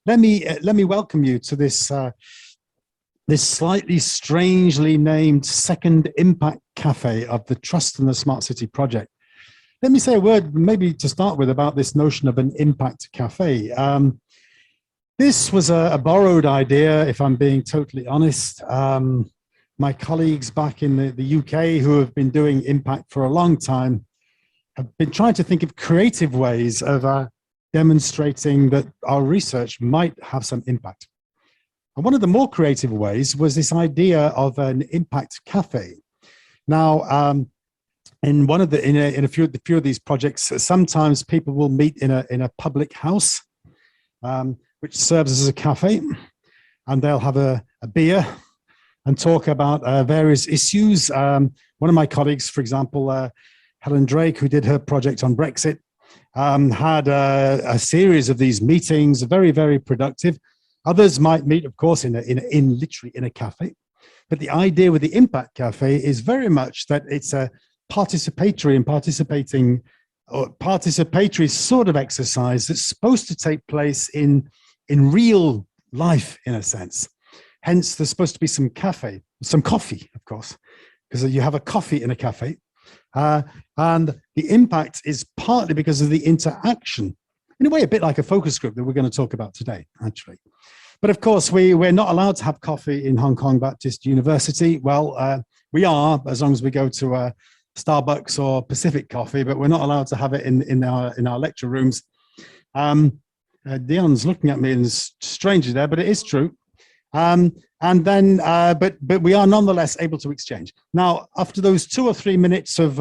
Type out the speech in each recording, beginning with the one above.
let me welcome you to this this slightly strangely named second impact cafe of the Trust in the Smart City project. Let me say a word, maybe to start with, about this notion of an impact cafe. This was a borrowed idea, if I'm being totally honest. My colleagues back in the UK who have been doing impact for a long time have been trying to think of creative ways of demonstrating that our research might have some impact. And one of the more creative ways was this idea of an impact cafe. Now, in one of in a few of these projects, sometimes people will meet in a public house, which serves as a cafe, and they'll have a beer and talk about various issues. One of my colleagues, for example, Helen Drake, who did her project on Brexit, had a series of these meetings, very, very productive. Others might meet, of course, literally in a cafe. But the idea with the Impact Cafe is very much that it's a participatory and participatory sort of exercise that's supposed to take place in real life, in a sense. Hence, there's supposed to be some coffee, of course, because you have a coffee in a cafe. And the impact is partly because of the interaction, in a way, a bit like a focus group that we're going to talk about today, actually. But of course, we're not allowed to have coffee in Hong Kong Baptist University. Well, we are, as long as we go to Starbucks or Pacific Coffee, but we're not allowed to have it in our lecture rooms. Dion's looking at me and strangely there, but it is true. And then, but we are nonetheless able to exchange. Now, after those 2 or 3 minutes of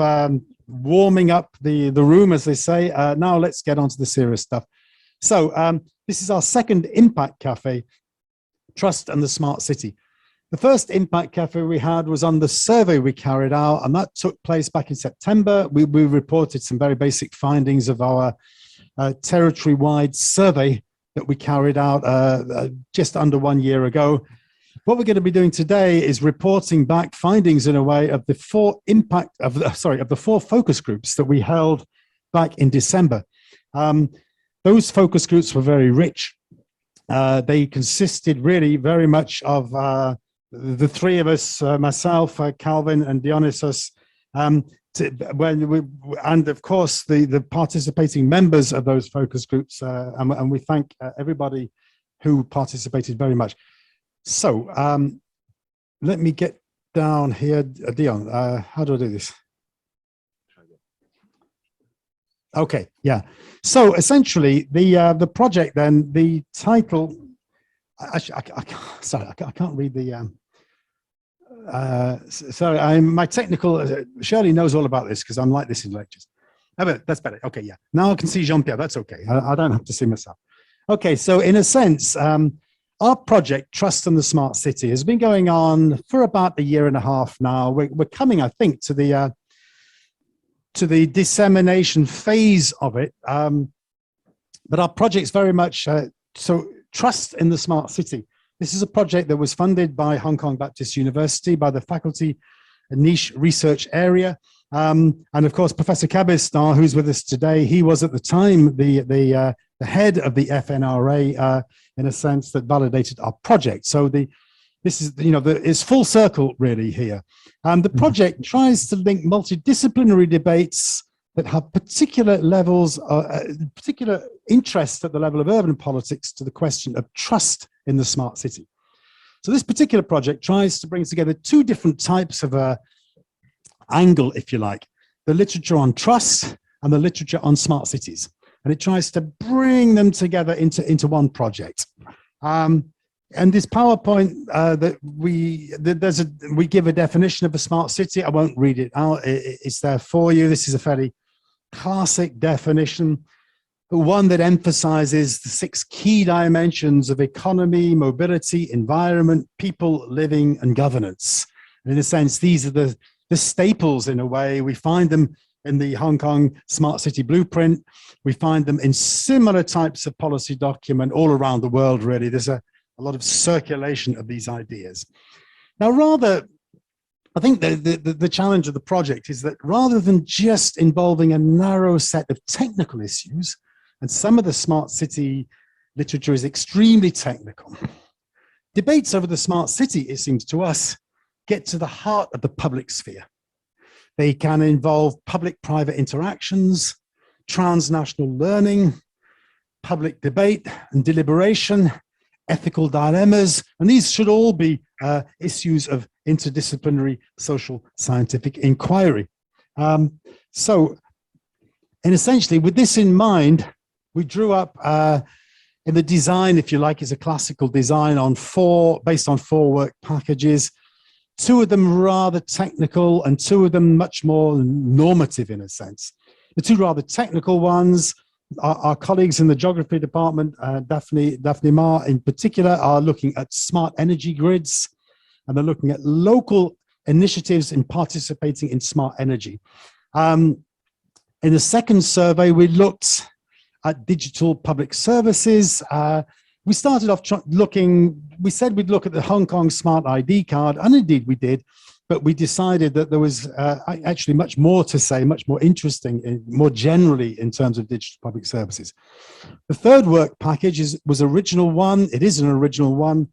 warming up the room, as they say, now let's get on to the serious stuff. So this is our second Impact Cafe, Trust and the Smart City. The first Impact Cafe we had was on the survey we carried out, and that took place back in September. We reported some very basic findings of our territory-wide survey that we carried out just under 1 year ago. What we're going to be doing today is reporting back findings, in a way, of the four focus groups that we held back in December. Those focus groups were very rich. They consisted really very much of the three of us, myself, Calvin and Dionysios, and of course the participating members of those focus groups, and we thank everybody who participated very much. So let me get down here. Dion, how do I do this? Okay, yeah. So essentially, the project, then, the title. Actually, I can't read the. Sorry, my technical. Shirley knows all about this because I'm like this in lectures. Oh, but that's better. Okay, yeah. Now I can see Jean-Pierre. That's okay. I don't have to see myself. Okay, so in a sense, our project, Trust in the Smart City, has been going on for about 1.5 years now. We're coming, I think, to the dissemination phase of it. But our project's very much, so Trust in the Smart City. This is a project that was funded by Hong Kong Baptist University, by the Faculty Niche Research Area. And of course, Professor Cabestan, who's with us today, he was at the time the head of the FNRA, in a sense, that validated our project. So this is, it's full circle really here. The project tries to link multidisciplinary debates that have particular levels, particular interest at the level of urban politics to the question of trust in the smart city. So this particular project tries to bring together 2 different types of angle, if you like, the literature on trust and the literature on smart cities. And it tries to bring them together into one project. And this PowerPoint we give a definition of a smart city. I won't read it out. It's there for you. This is a fairly classic definition, one that emphasizes the 6 key dimensions of economy, mobility, environment, people, living, and governance. And in a sense, these are the staples, in a way. We find them in the Hong Kong Smart City Blueprint. We find them in similar types of policy document all around the world, really. There's a lot of circulation of these ideas. Now, I think the challenge of the project is that rather than just involving a narrow set of technical issues, and some of the smart city literature is extremely technical. Debates over the smart city, it seems to us, get to the heart of the public sphere. They can involve public-private interactions, transnational learning, public debate and deliberation, ethical dilemmas, and these should all be issues of interdisciplinary social scientific inquiry. So, and essentially, with this in mind, we drew up in the design, if you like, is a classical design based on 4 work packages. 2 of them rather technical and 2 of them much more normative in a sense. The 2 rather technical ones, our colleagues in the geography department, Daphne Ma in particular, are looking at smart energy grids, and they're looking at local initiatives in participating in smart energy. In the second survey, we looked at digital public services. We started off we said we'd look at the Hong Kong Smart ID card, and indeed we did, but we decided that there was actually much more to say, much more interesting, more generally in terms of digital public services. The third work package was original one. It is an original one.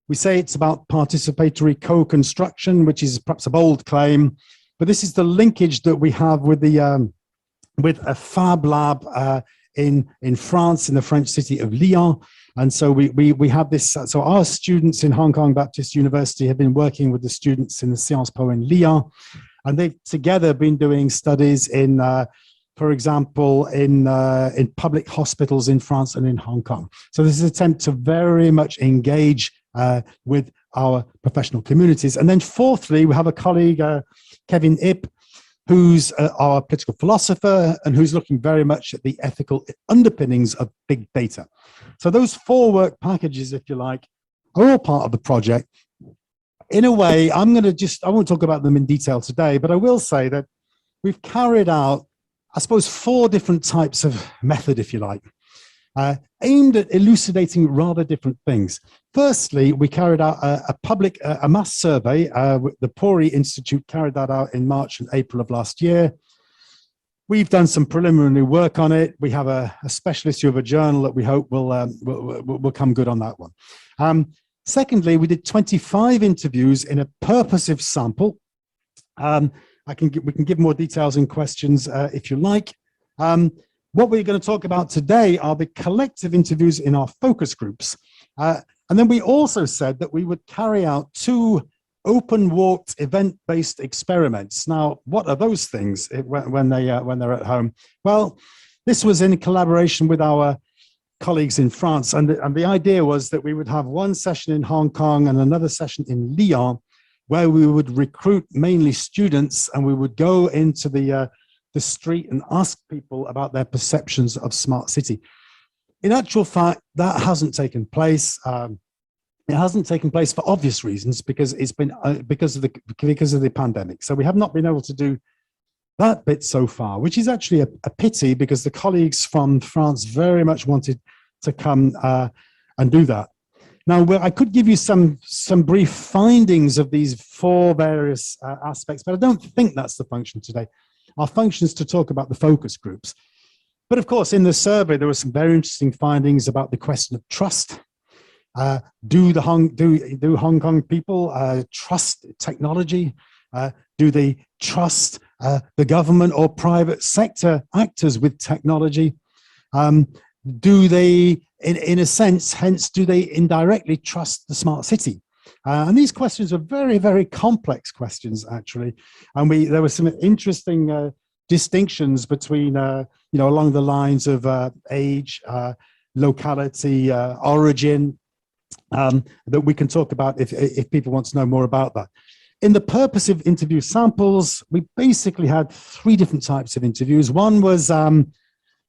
We say it's about participatory co-construction, which is perhaps a bold claim, but this is the linkage that we have with a fab lab in France, in the French city of Lyon. And so we have this, so our students in Hong Kong Baptist University have been working with the students in the Sciences Po in Lyon, and they've together been doing studies in, for example, in public hospitals in France and in Hong Kong. So this is an attempt to very much engage with our professional communities. And then fourthly, we have a colleague, Kevin Ip, who's our political philosopher and who's looking very much at the ethical underpinnings of big data. So those 4 work packages, if you like, are all part of the project. In a way, I won't talk about them in detail today, but I will say that we've carried out, I suppose, 4 different types of method, if you like, aimed at elucidating rather different things. Firstly, we carried out a mass survey. The Pori Institute carried that out in March and April of last year. We've done some preliminary work on it. We have a special issue of a journal that we hope will come good on that one. Secondly, we did 25 interviews in a purposive sample. We can give more details in questions if you like. What we're going to talk about today are the collective interviews in our focus groups. And then we also said that we would carry out 2 open walked event-based experiments. Now, what are those things when they're at home? Well, this was in collaboration with our colleagues in France. And the idea was that we would have 1 session in Hong Kong and another session in Lyon, where we would recruit mainly students, and we would go into the street and ask people about their perceptions of smart city. In actual fact, that hasn't taken place. It hasn't taken place for obvious reasons, because it's been because of the pandemic. So we have not been able to do that bit so far, which is actually a pity, because the colleagues from France very much wanted to come and do that. Now, I could give you some brief findings of these 4 various aspects, but I don't think that's the function today. Our function is to talk about the focus groups. But of course, in the survey, there were some very interesting findings about the question of trust. Do Hong Kong people trust technology? Do they trust the government or private sector actors with technology? Do they, in a sense, hence, do they indirectly trust the smart city? And these questions are very, very complex questions, actually. And there were some interesting distinctions between, along the lines of age, locality, origin, that we can talk about if people want to know more about that. In the purposive interview samples, we basically had 3 different types of interviews. One was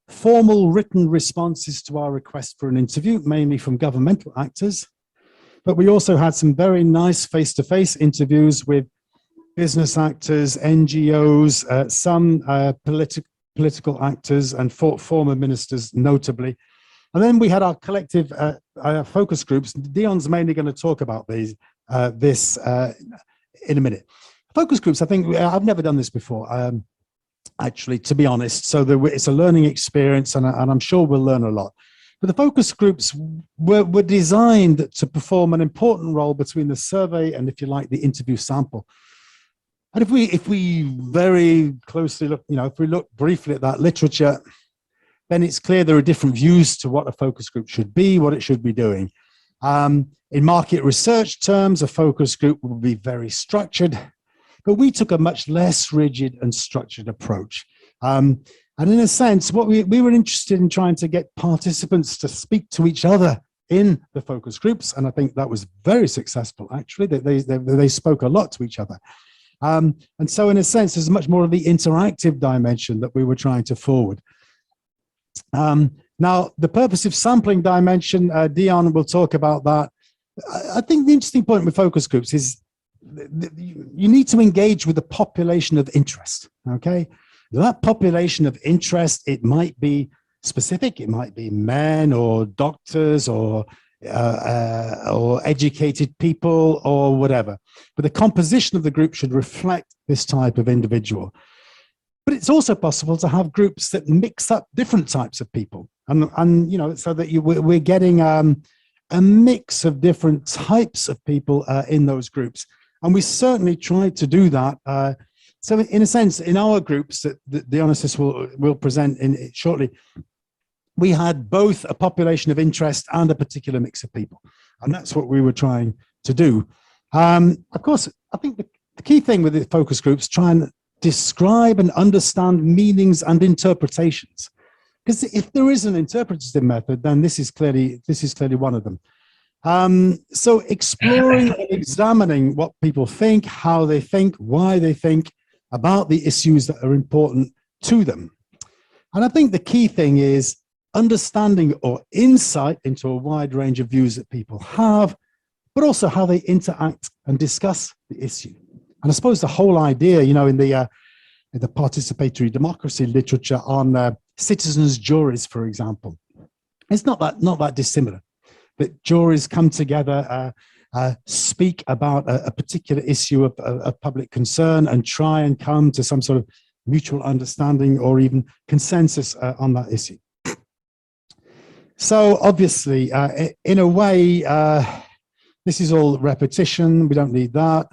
formal written responses to our request for an interview, mainly from governmental actors. But we also had some very nice face-to-face interviews with business actors, NGOs, some political actors, and former ministers, notably. And then we had our collective focus groups. Dion's mainly going to talk about this in a minute. Focus groups, I think, I've never done this before, actually, to be honest. So it's a learning experience, and I'm sure we'll learn a lot. But the focus groups were designed to perform an important role between the survey and, if you like, the interview sample. And if we very closely look, if we look briefly at that literature, then it's clear there are different views to what a focus group should be, what it should be doing. In market research terms, a focus group will be very structured, but we took a much less rigid and structured approach. And in a sense, what we were interested in trying to get participants to speak to each other in the focus groups, and I think that was very successful, actually. They spoke a lot to each other. And so in a sense, there's much more of the interactive dimension that we were trying to forward. Now, the purposive sampling dimension, Dion will talk about that. I think the interesting point with focus groups is you need to engage with the population of interest, okay? That population of interest, it might be specific, it might be men or doctors or educated people or whatever. But the composition of the group should reflect this type of individual. But it's also possible to have groups that mix up different types of people, and so that we're getting a mix of different types of people in those groups. And we certainly tried to do that. So in a sense, in our groups that Dionysios will present in shortly, we had both a population of interest and a particular mix of people. And that's what we were trying to do. Of course, I think the key thing with the focus groups, try and describe and understand meanings and interpretations. Because if there is an interpretative method, then this is clearly one of them. So exploring and examining what people think, how they think, why they think about the issues that are important to them. And I think the key thing is understanding or insight into a wide range of views that people have, but also how they interact and discuss the issue. And I suppose the whole idea, in the participatory democracy literature on citizens' juries, for example, it's not that dissimilar. That juries come together, speak about a particular issue of public concern and try and come to some sort of mutual understanding or even consensus on that issue. So obviously, in a way, this is all repetition. We don't need that.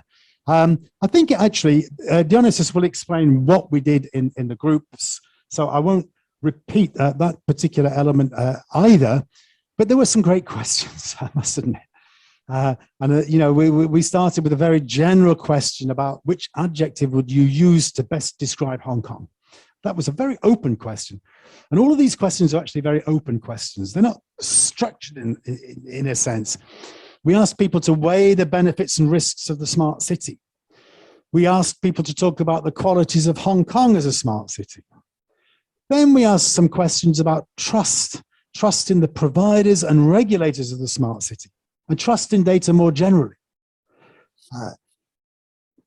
I think actually, Dionysios will explain what we did in the groups. So I won't repeat that particular element either, but there were some great questions, I must admit. We started with a very general question about which adjective would you use to best describe Hong Kong? That was a very open question. And all of these questions are actually very open questions. They're not structured in a sense. We asked people to weigh the benefits and risks of the smart city. We asked people to talk about the qualities of Hong Kong as a smart city. Then we asked some questions about trust in the providers and regulators of the smart city, and trust in data more generally.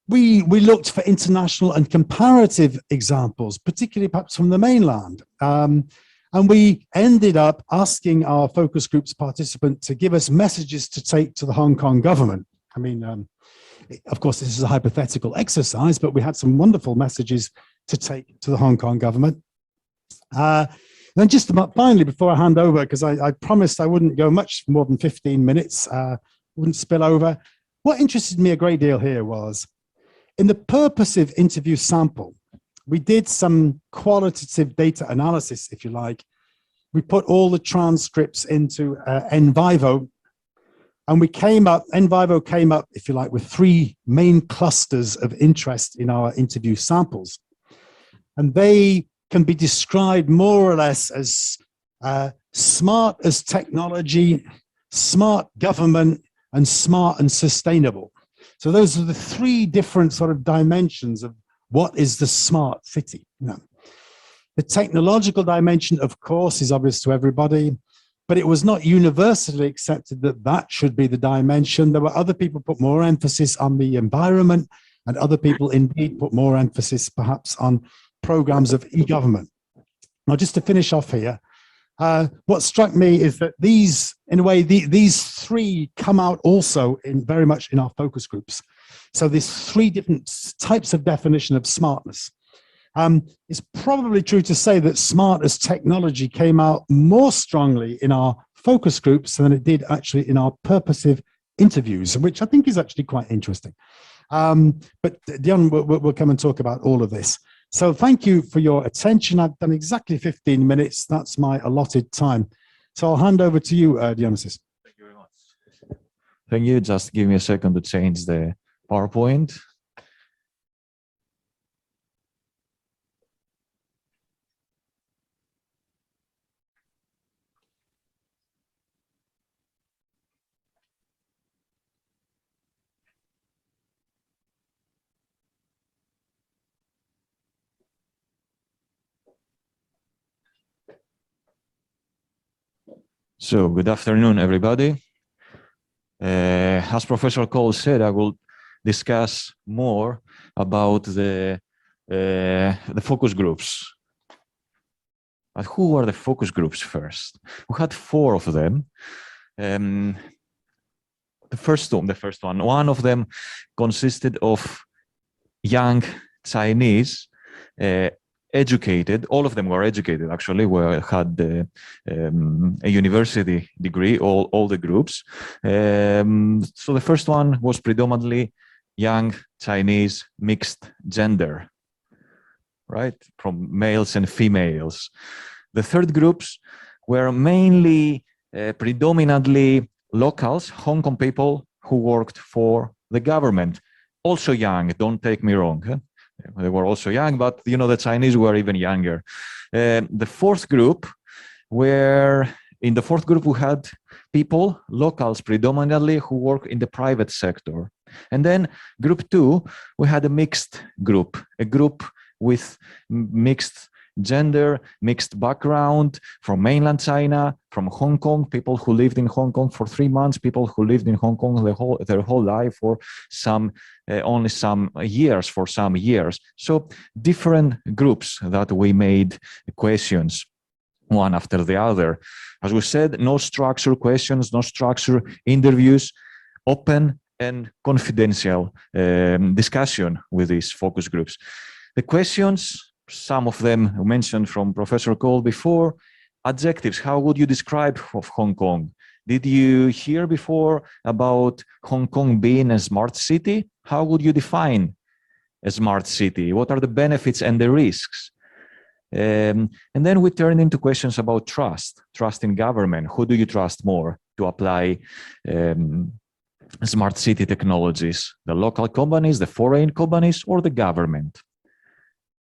We looked for international and comparative examples, particularly perhaps from the mainland. And we ended up asking our focus groups participant to give us messages to take to the Hong Kong government. I mean, of course, this is a hypothetical exercise, but we had some wonderful messages to take to the Hong Kong government. Then just about finally, before I hand over, because I promised I wouldn't go much more than 15 minutes, wouldn't spill over. What interested me a great deal here was, in the purposive interview sample, we did some qualitative data analysis, if you like. We put all the transcripts into NVivo, and NVivo came up, if you like, with 3 main clusters of interest in our interview samples. And they can be described more or less as smart as technology, smart government, and smart and sustainable. So those are the 3 different sort of dimensions of what is the smart city. The technological dimension, of course, is obvious to everybody, but it was not universally accepted that that should be the dimension. There were other people put more emphasis on the environment, and other people indeed put more emphasis perhaps on programs of e-government. Now, just to finish off here, what struck me is that these 3 come out also very much in our focus groups. So there's 3 different types of definition of smartness. It's probably true to say that smart as technology came out more strongly in our focus groups than it did actually in our purposive interviews, which I think is actually quite interesting. But Dion will come and talk about all of this. So thank you for your attention. I've done exactly 15 minutes. That's my allotted time. So I'll hand over to you, Dionysios. Thank you very much. Thank you. Just give me a second to change the PowerPoint. So, good afternoon, everybody. As Professor Cole said, I will discuss more about the focus groups. But who were the focus groups first? We had 4 of them. The first one, one of them consisted of young Chinese educated, all of them were educated actually, had a university degree, all the groups. So the first one was predominantly young Chinese mixed gender, right, from males and females. The third groups were mainly predominantly locals, Hong Kong people who worked for the government, also young, don't take me wrong. Huh? They were also young, but you know, the Chinese were even younger. The fourth group we had people, locals predominantly, who work in the private sector. And then group 2, we had a mixed group, a group with mixed gender, mixed background, from mainland China, from Hong Kong, people who lived in Hong Kong for 3 months, people who lived in Hong Kong their whole life, or only some years, for some years. So different groups that we made questions one after the other. As we said, no structured questions, no structured interviews, open and confidential discussion with these focus groups. The questions, some of them mentioned from Professor Cole before, adjectives. How would you describe Hong Kong? Did you hear before about Hong Kong being a smart city? How would you define a smart city? What are the benefits and the risks? And then we turn into questions about trust in government. Who do you trust more to apply smart city technologies? The local companies, the foreign companies, or the government?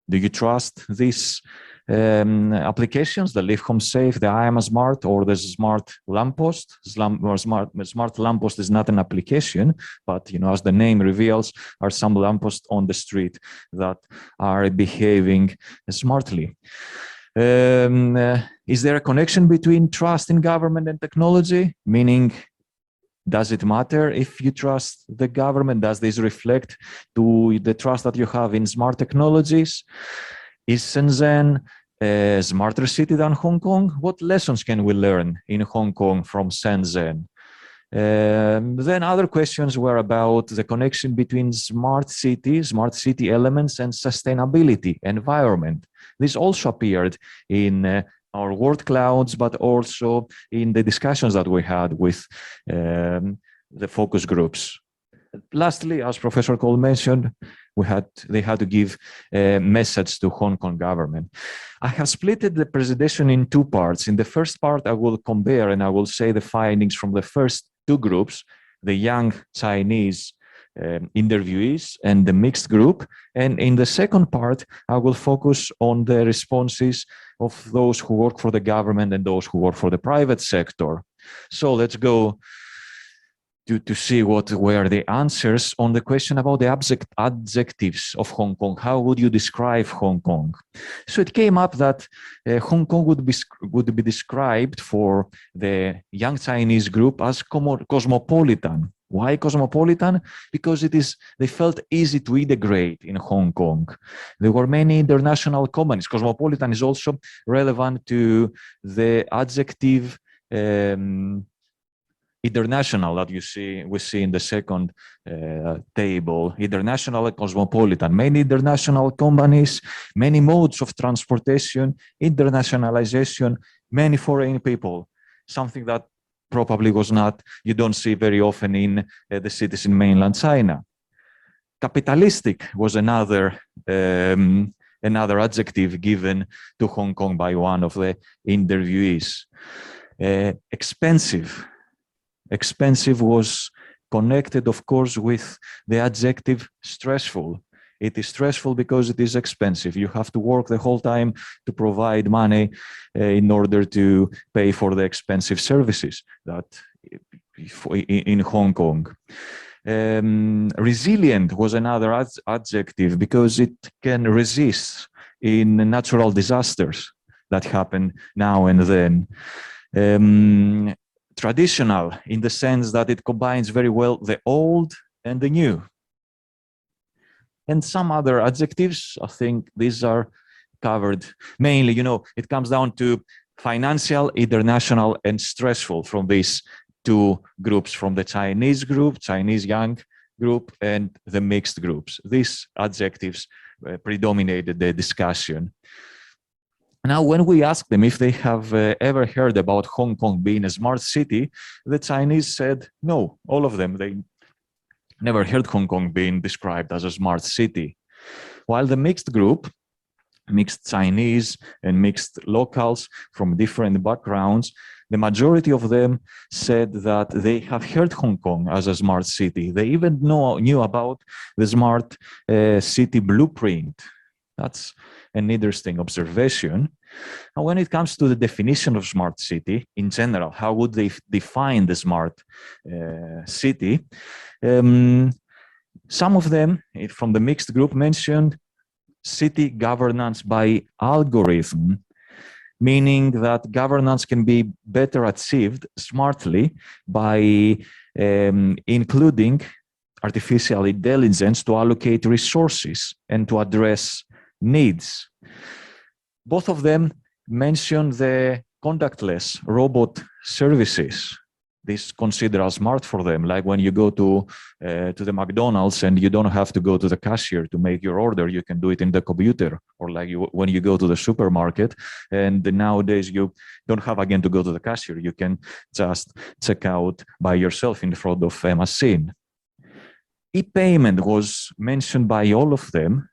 Do you trust these applications, the Live Home Safe, the I Am Smart, or the Smart Lamppost? Smart Lamppost is not an application, but you know, as the name reveals, are some lampposts on the street that are behaving smartly. Is there a connection between trust in government and technology? Meaning, does it matter if you trust the government? Does this reflect to the trust that you have in smart technologies? Is Shenzhen a smarter city than Hong Kong? What lessons can we learn in Hong Kong from Shenzhen? Then other questions were about the connection between smart city elements, and sustainability, environment. This also appeared in our word clouds, but also in the discussions that we had with the focus groups. Lastly, as Professor Cole mentioned, they had to give a message to Hong Kong government. I have split the presentation in 2 parts. In the first part, I will compare and I will say the findings from the first 2 groups, the young Chinese interviewees and the mixed group. And in the second part, I will focus on the responses of those who work for the government and those who work for the private sector. So let's go to see what were the answers on the question about the adjectives of Hong Kong. How would you describe Hong Kong? So it came up that Hong Kong would be described for the young Chinese group as cosmopolitan. Why cosmopolitan? Because they felt easy to integrate in Hong Kong. There were many international companies. Cosmopolitan is also relevant to the adjective international that we see in the second table, international and cosmopolitan, many international companies, many modes of transportation, internationalization, many foreign people, something that probably you don't see very often in the cities in mainland China. Capitalistic was another adjective given to Hong Kong by one of the interviewees. Expensive. Expensive was connected, of course, with the adjective stressful. It is stressful because it is expensive. You have to work the whole time to provide money in order to pay for the expensive services that in Hong Kong. Resilient was another adjective because it can resist in natural disasters that happen now and then. Traditional in the sense that it combines very well the old and the new. And some other adjectives, I think these are covered mainly, it comes down to financial, international, and stressful from these two groups, from the Chinese group, Chinese young group, and the mixed groups. These adjectives predominated the discussion. Now, when we asked them if they have ever heard about Hong Kong being a smart city, the Chinese said no, all of them. They never heard Hong Kong being described as a smart city. While the mixed group, mixed Chinese and mixed locals from different backgrounds, the majority of them said that they have heard Hong Kong as a smart city. They even knew about the smart city blueprint. That's an interesting observation. And when it comes to the definition of smart city in general, how would they define the smart city? Some of them from the mixed group mentioned city governance by algorithm, meaning that governance can be better achieved smartly by including artificial intelligence to allocate resources and to address needs. Both of them mention the contactless robot services. This considered as smart for them, like when you go to the McDonald's and you don't have to go to the cashier to make your order, you can do it in the computer, or like when you go to the supermarket and nowadays you don't have again to go to the cashier, you can just check out by yourself in front of a machine. E-payment was mentioned by all of them,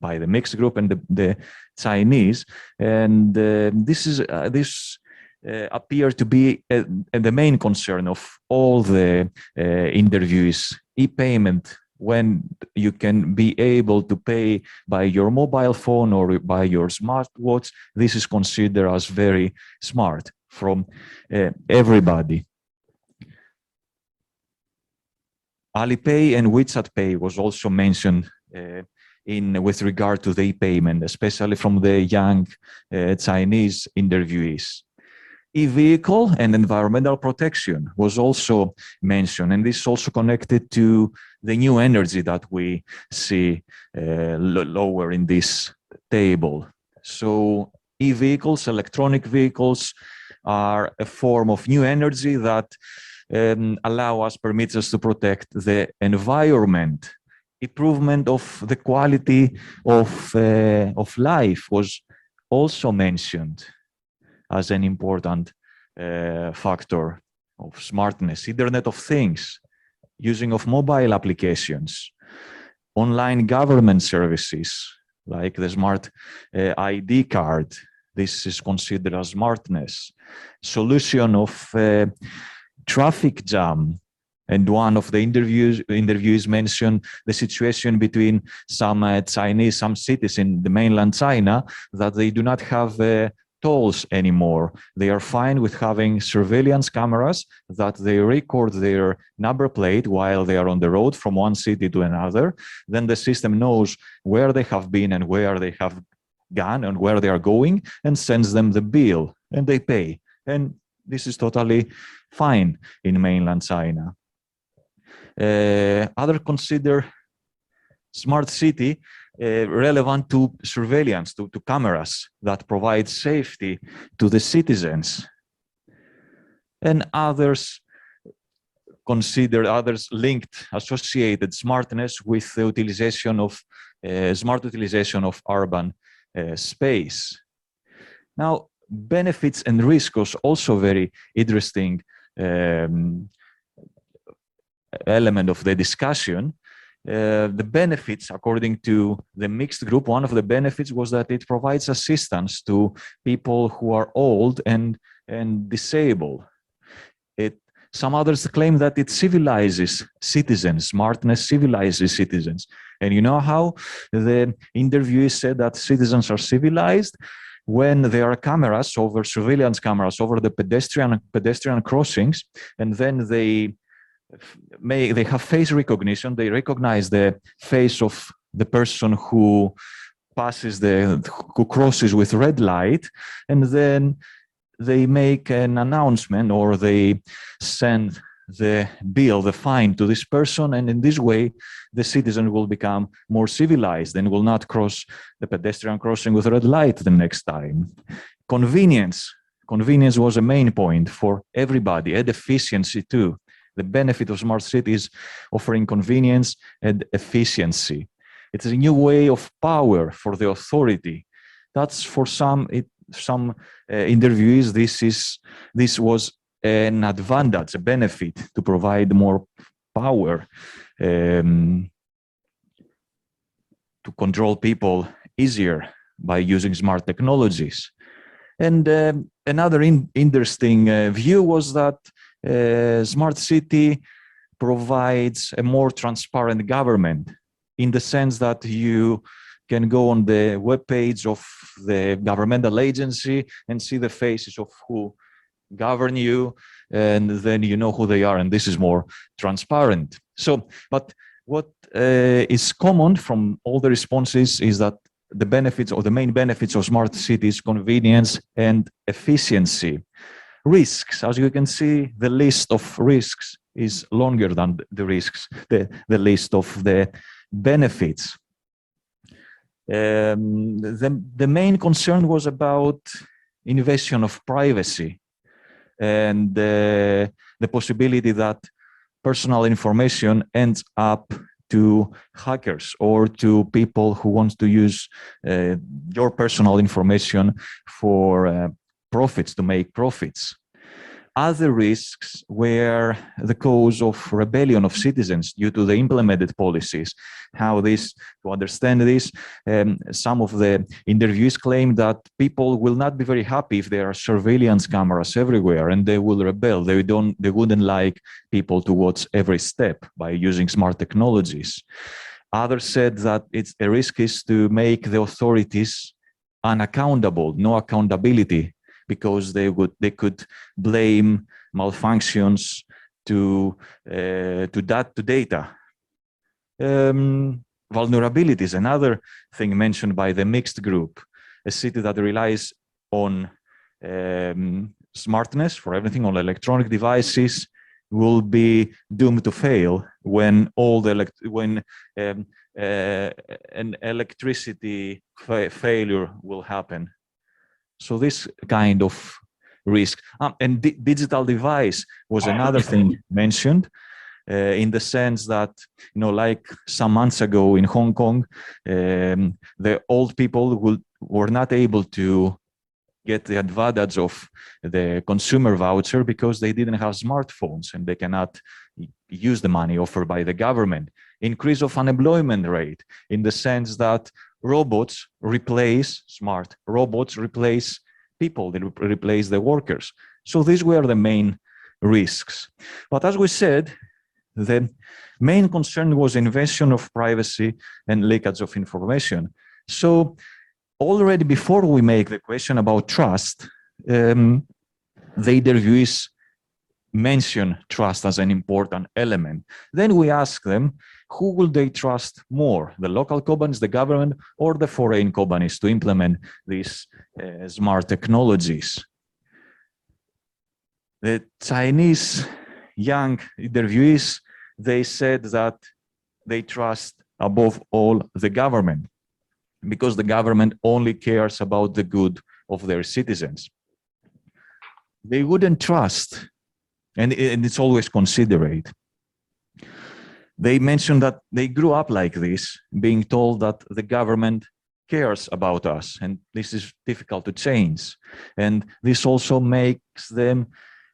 by the mixed group and the Chinese, and this appeared to be the main concern of all the interviewees. E-payment, when you can be able to pay by your mobile phone or by your smartwatch, this is considered as very smart from everybody. Alipay and WeChat Pay was also mentioned with regard to the e-payment, especially from the young Chinese interviewees. E-vehicle and environmental protection was also mentioned, and this is also connected to the new energy that we see lower in this table. So e-vehicles, electronic vehicles, are a form of new energy that permits us to protect the environment. Improvement of the quality of life was also mentioned as an important factor of smartness. Internet of Things, using of mobile applications, online government services like the smart ID card. This is considered as smartness. Solution of traffic jam. And one of the interviews mentioned the situation between some cities in the mainland China, that they do not have tolls anymore. They are fine with having surveillance cameras that they record their number plate while they are on the road from one city to another. Then the system knows where they have been and where they have gone and where they are going, and sends them the bill, and they pay. And this is totally fine in mainland China. Other consider smart city relevant to surveillance, to cameras that provide safety to the citizens. And others considered, others linked, associated smartness with the utilization of smart utilization of urban space. Now, benefits and risks was also very interesting element of the discussion. The benefits, according to the mixed group, one of the benefits was that it provides assistance to people who are old and disabled. Some others claim that it civilizes citizens. Smartness civilizes citizens. And you know how the interviewee said that citizens are civilized? When there are cameras, over surveillance cameras, over the pedestrian crossings, and then they have face recognition. They recognize the face of the person who crosses with red light, and then they make an announcement, or they send the bill, the fine, to this person, and in this way the citizen will become more civilized and will not cross the pedestrian crossing with red light the next time. Convenience was a main point for everybody, and efficiency too. The benefit of smart cities offering convenience and efficiency. It's a new way of power for the authority. That's for some interviewees, this was an advantage, a benefit, to provide more power to control people easier by using smart technologies. And another interesting view was that smart city provides a more transparent government, in the sense that you can go on the webpage of the governmental agency and see the faces of who govern you, and then you know who they are, and this is more transparent. So, but what is common from all the responses is that the benefits, or the main benefits of smart cities, convenience and efficiency. Risks, as you can see, the list of risks is longer than the risks, the list of the benefits. The main concern was about invasion of privacy, and the possibility that personal information ends up to hackers or to people who want to use your personal information for profits, to make profits. Other risks were the cause of rebellion of citizens due to the implemented policies. To understand this, some of the interviewees claim that people will not be very happy if there are surveillance cameras everywhere, and they will rebel. They wouldn't like people to watch every step by using smart technologies. Others said that a risk is to make the authorities unaccountable, no accountability, because they could blame malfunctions to data. Vulnerabilities, another thing mentioned by the mixed group. A city that relies on smartness for everything, on electronic devices, will be doomed to fail when an electricity failure will happen. So this kind of risk. And digital device was another thing mentioned, in the sense that, like some months ago in Hong Kong, the old people were not able to get the advantage of the consumer voucher because they didn't have smartphones and they cannot use the money offered by the government. Increase of unemployment rate, in the sense that smart robots replace people, they replace the workers. So these were the main risks. But as we said, the main concern was invasion of privacy and leakage of information. So already before we make the question about trust, the interviewees mention trust as an important element. Then we ask them, who will they trust more, the local companies, the government, or the foreign companies to implement these smart technologies? The Chinese young interviewees, they said that they trust above all the government, because the government only cares about the good of their citizens. They wouldn't trust and it's always considerate. They mentioned that they grew up like this, being told that the government cares about us, and this is difficult to change. And this also makes them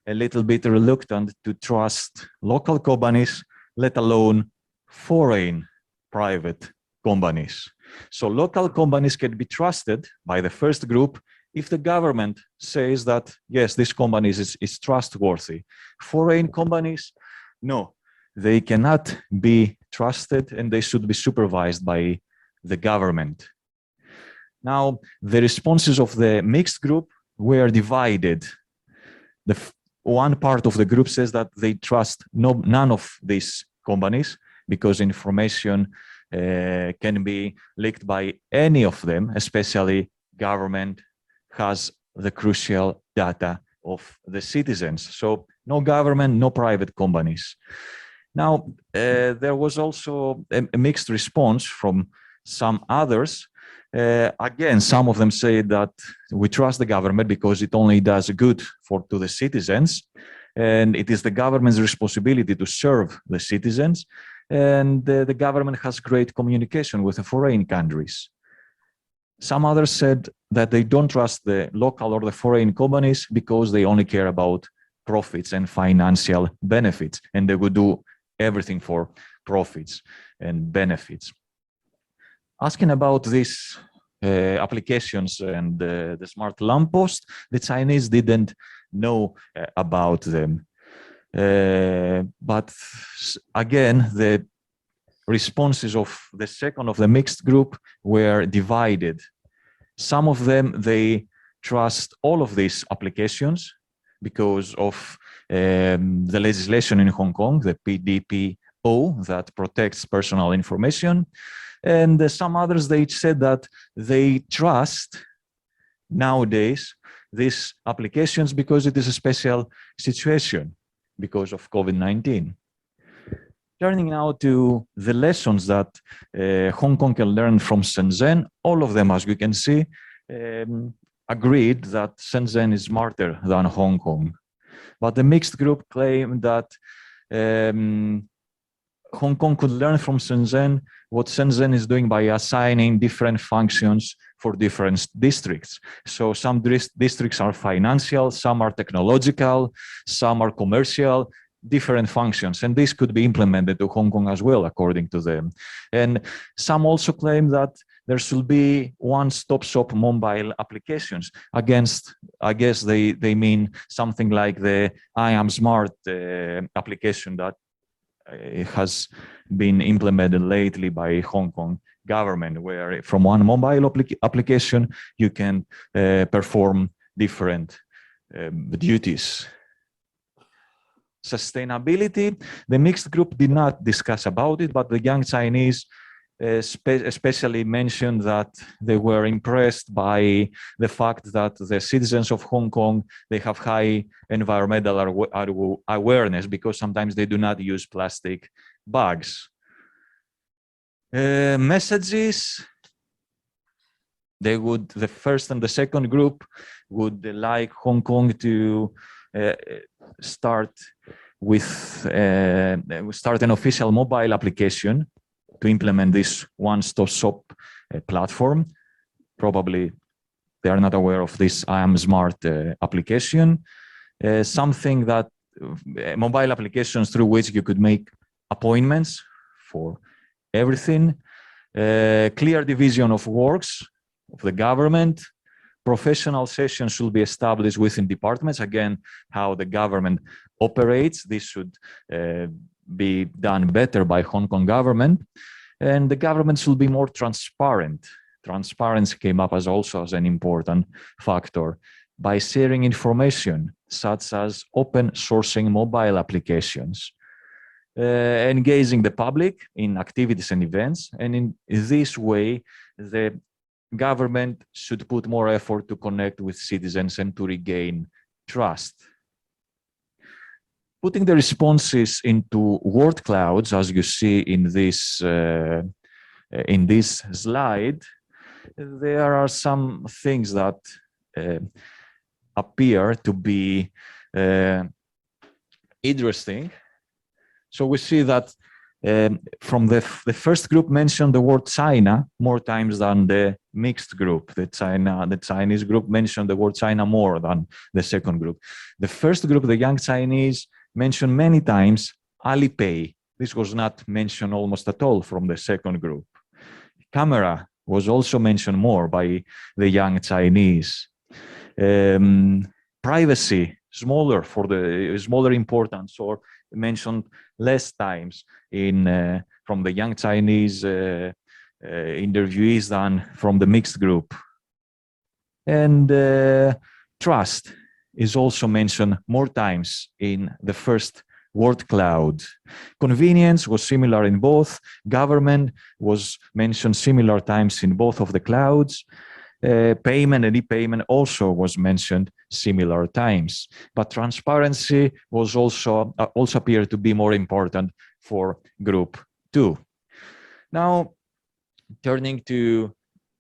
a little bit reluctant to trust local companies, let alone foreign private companies. So local companies can be trusted by the first group if the government says that, yes, this company is trustworthy. Foreign companies, no, they cannot be trusted and they should be supervised by the government. Now, the responses of the mixed group were divided. One part of the group says that they trust none of these companies because information can be leaked by any of them, especially government has the crucial data of the citizens. So no government, no private companies. Now, there was also a mixed response from some others. Again, some of them say that we trust the government because it only does good to the citizens, and it is the government's responsibility to serve the citizens, and the government has great communication with the foreign countries. Some others said that they don't trust the local or the foreign companies because they only care about profits and financial benefits, and they would do everything for profits and benefits. Asking about these applications and the smart lamppost, the Chinese didn't know about them. But again, the responses of the second of the mixed group were divided. Some of them, they trust all of these applications because of the legislation in Hong Kong, the PDPO, that protects personal information. And some others, they said that they trust nowadays these applications because it is a special situation because of COVID-19. Turning now to the lessons that Hong Kong can learn from Shenzhen, all of them, as we can see, agreed that Shenzhen is smarter than Hong Kong. But the mixed group claimed that Hong Kong could learn from Shenzhen what Shenzhen is doing by assigning different functions for different districts. So some districts are financial, some are technological, some are commercial, different functions, and this could be implemented to Hong Kong as well, according to them. And some also claim that there should be one-stop shop mobile applications. I guess they mean something like the I Am Smart application that has been implemented lately by Hong Kong government, where from one mobile application you can perform different duties. Sustainability, the mixed group did not discuss about it, but the young Chinese especially mentioned that they were impressed by the fact that the citizens of Hong Kong, they have high environmental awareness because sometimes they do not use plastic bags. Messages, the first and the second group would like Hong Kong to start an official mobile application to implement this one-stop shop platform. Probably they are not aware of this I Am Smart application. Something that mobile applications through which you could make appointments for everything. Clear division of works of the government. Professional sessions should be established within departments. Again, how the government operates. This should be done better by Hong Kong government. And the government should be more transparent. Transparency came up as also as an important factor by sharing information such as open sourcing mobile applications, engaging the public in activities and events. And in this way, the government should put more effort to connect with citizens and to regain trust. Putting the responses into word clouds, as you see in this slide, there are some things that appear to be interesting. So we see that from the first group mentioned the word China more times than the mixed group. The Chinese group mentioned the word China more than the second group. The first group, the young Chinese, mentioned many times Alipay. This was not mentioned almost at all from the second group. Camera was also mentioned more by the young Chinese. Privacy, smaller importance, or mentioned less times from the young Chinese interviewees than from the mixed group. And trust is also mentioned more times in the first word cloud. Convenience was similar in both. Government was mentioned similar times in both of the clouds. Payment and e-payment also was mentioned similar times, but transparency was also appeared to be more important for group 2. Now, turning to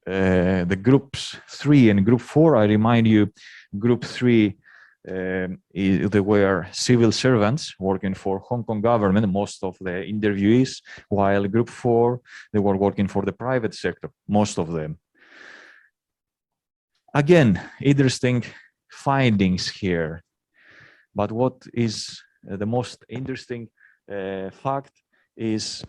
the groups 3 and group 4, I remind you, group 3 they were civil servants working for Hong Kong government, most of the interviewees, while group 4 they were working for the private sector, most of them. Again, interesting findings here. But what is the most interesting fact is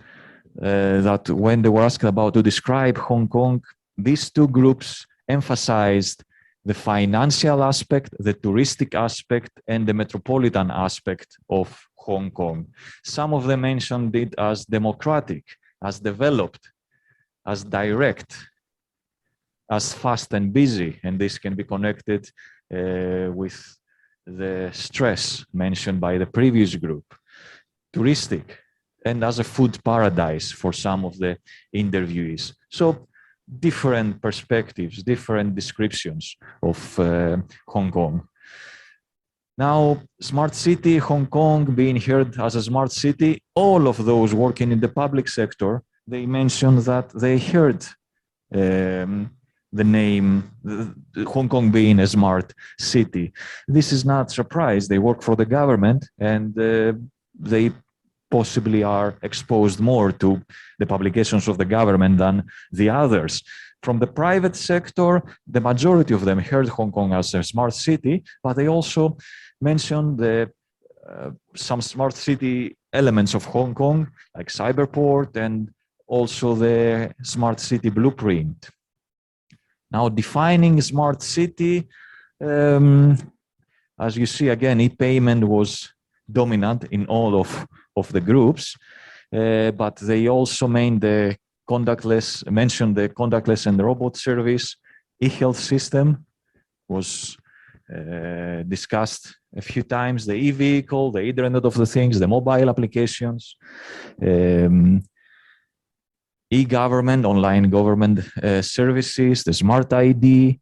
that when they were asked about to describe Hong Kong, these two groups emphasized the financial aspect, the touristic aspect, and the metropolitan aspect of Hong Kong. Some of them mentioned it as democratic, as developed, as direct, as fast and busy, and this can be connected with the stress mentioned by the previous group, touristic, and as a food paradise for some of the interviewees. So different perspectives, different descriptions of Hong Kong. Now, smart city, Hong Kong being heard as a smart city, all of those working in the public sector, they mentioned that they heard the name Hong Kong being a smart city. This is not a surprise. They work for the government, and they possibly are exposed more to the publications of the government than the others. From the private sector, the majority of them heard Hong Kong as a smart city, but they also mentioned some smart city elements of Hong Kong, like Cyberport and also the smart city blueprint. Now, defining smart city, as you see, again, e-payment was dominant in all of the groups, but they also mentioned the contactless and robot service. E-health system was discussed a few times, the e-vehicle, the Internet of the Things, the mobile applications, e-government, online government services, the smart ID,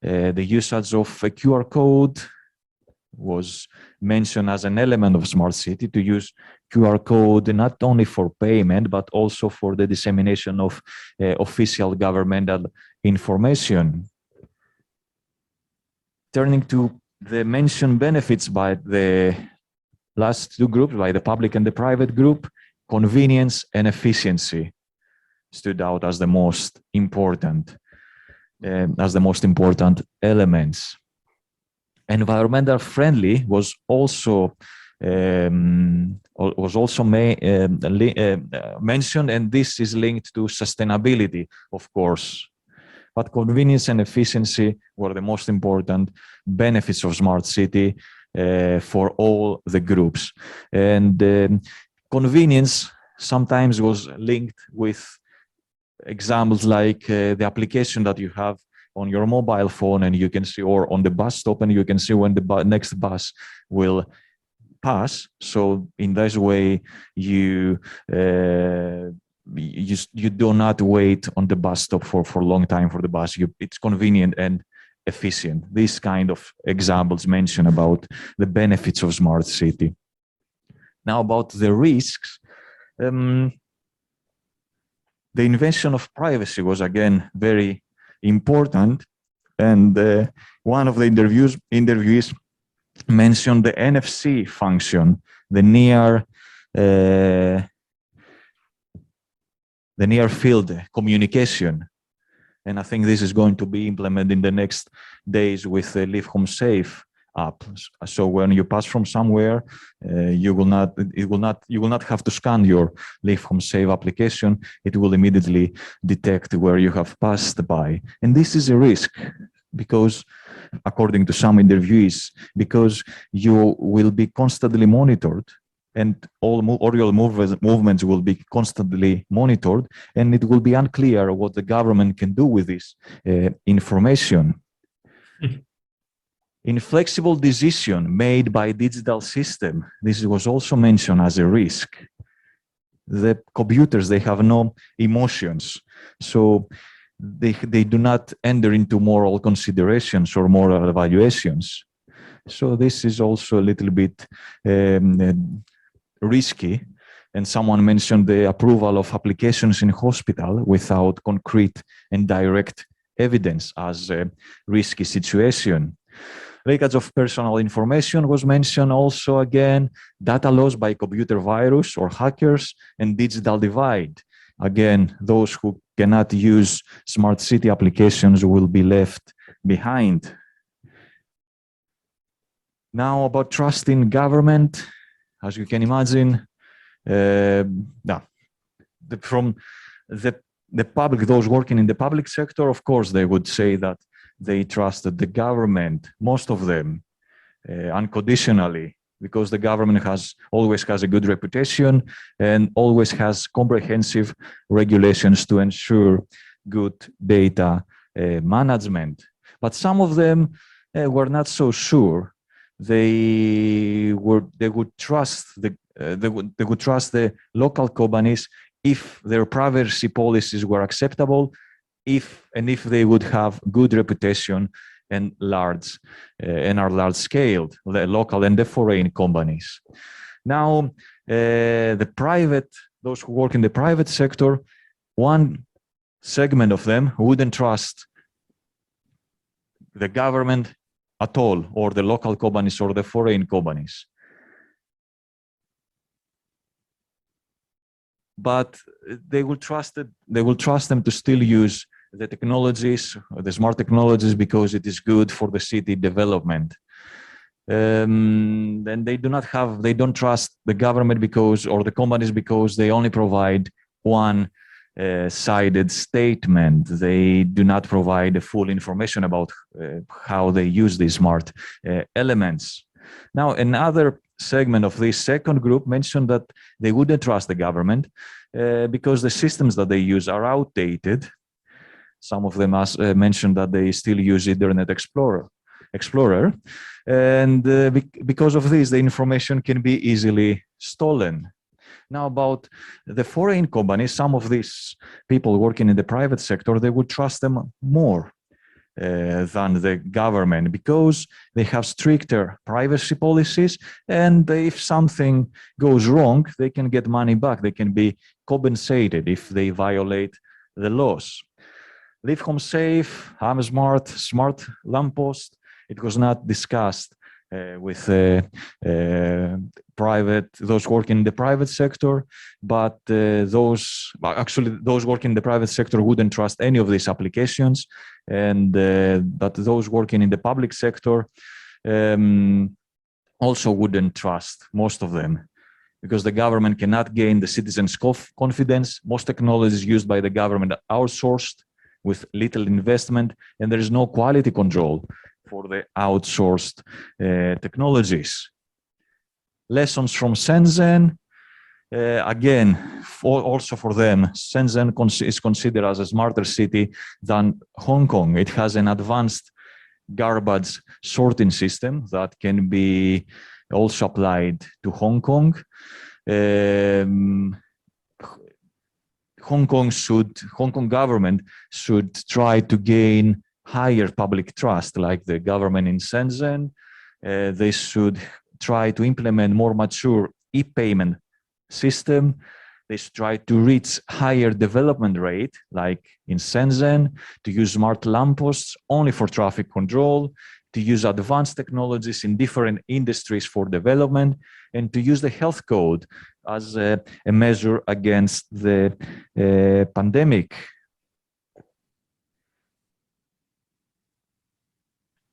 the usage of a QR code was mentioned as an element of smart city, to use QR code not only for payment, but also for the dissemination of official governmental information. Turning to the mentioned benefits by the last two groups, by the public and the private group, convenience and efficiency stood out as the most important elements. Environmental friendly was also mentioned, and this is linked to sustainability, of course. But convenience and efficiency were the most important benefits of smart city for all the groups. And convenience sometimes was linked with examples like the application that you have on your mobile phone, and you can see, or on the bus stop, and you can see when the next bus will pass. So in this way, you do not wait on the bus stop for a long time for the bus. It's convenient and efficient. These kind of examples mention about the benefits of smart city. Now about the risks. The invention of privacy was again very important, and one of the interviewees mention the NFC function, the near field communication. And I think this is going to be implemented in the next days with the Live Home Safe app. So when you pass from somewhere, you will not have to scan your Live Home Safe application. It will immediately detect where you have passed by. And this is a risk because, according to some interviewees, because you will be constantly monitored, and all your movements will be constantly monitored, and it will be unclear what the government can do with this information. Inflexible decision made by digital system. This was also mentioned as a risk. The computers, they have no emotions. So they do not enter into moral considerations or moral evaluations. So this is also a little bit risky. And someone mentioned the approval of applications in hospital without concrete and direct evidence as a risky situation. Leakage of personal information was mentioned also again, data loss by computer virus or hackers, and digital divide. Again, those who cannot use smart city applications will be left behind. Now about trust in government, as you can imagine, from the public, those working in the public sector, of course, they would say that they trusted the government, most of them, unconditionally, because the government always has a good reputation and always has comprehensive regulations to ensure good data management. But some of them were not so sure. They would trust the local companies if their privacy policies were acceptable, if they would have good reputation and are large scaled, the local and the foreign companies. Now, those who work in the private sector, one segment of them wouldn't trust the government at all, or the local companies or the foreign companies. But they will trust them to still use the technologies, the smart technologies, because it is good for the city development. And they don't trust the government or the companies because they only provide one-sided statement. They do not provide the full information about how they use these smart elements. Now, another segment of this second group mentioned that they wouldn't trust the government because the systems that they use are outdated. Some of them mentioned that they still use Internet Explorer. And because of this, the information can be easily stolen. Now, about the foreign companies, some of these people working in the private sector, they would trust them more than the government because they have stricter privacy policies, and if something goes wrong, they can get money back. They can be compensated if they violate the laws. Live Home Safe, smart lamppost. It was not discussed with those working in the private sector, but those working in the private sector wouldn't trust any of these applications, and that those working in the public sector also wouldn't trust most of them, because the government cannot gain the citizens' confidence. Most technologies used by the government are outsourced with little investment, and there is no quality control for the outsourced technologies. Lessons from Shenzhen. Again, also for them, Shenzhen is considered as a smarter city than Hong Kong. It has an advanced garbage sorting system that can be also applied to Hong Kong. Hong Kong government should try to gain higher public trust, like the government in Shenzhen. They should try to implement more mature e-payment system. They should try to reach higher development rate, like in Shenzhen, to use smart lampposts only for traffic control, to use advanced technologies in different industries for development, and to use the health code as a measure against the pandemic.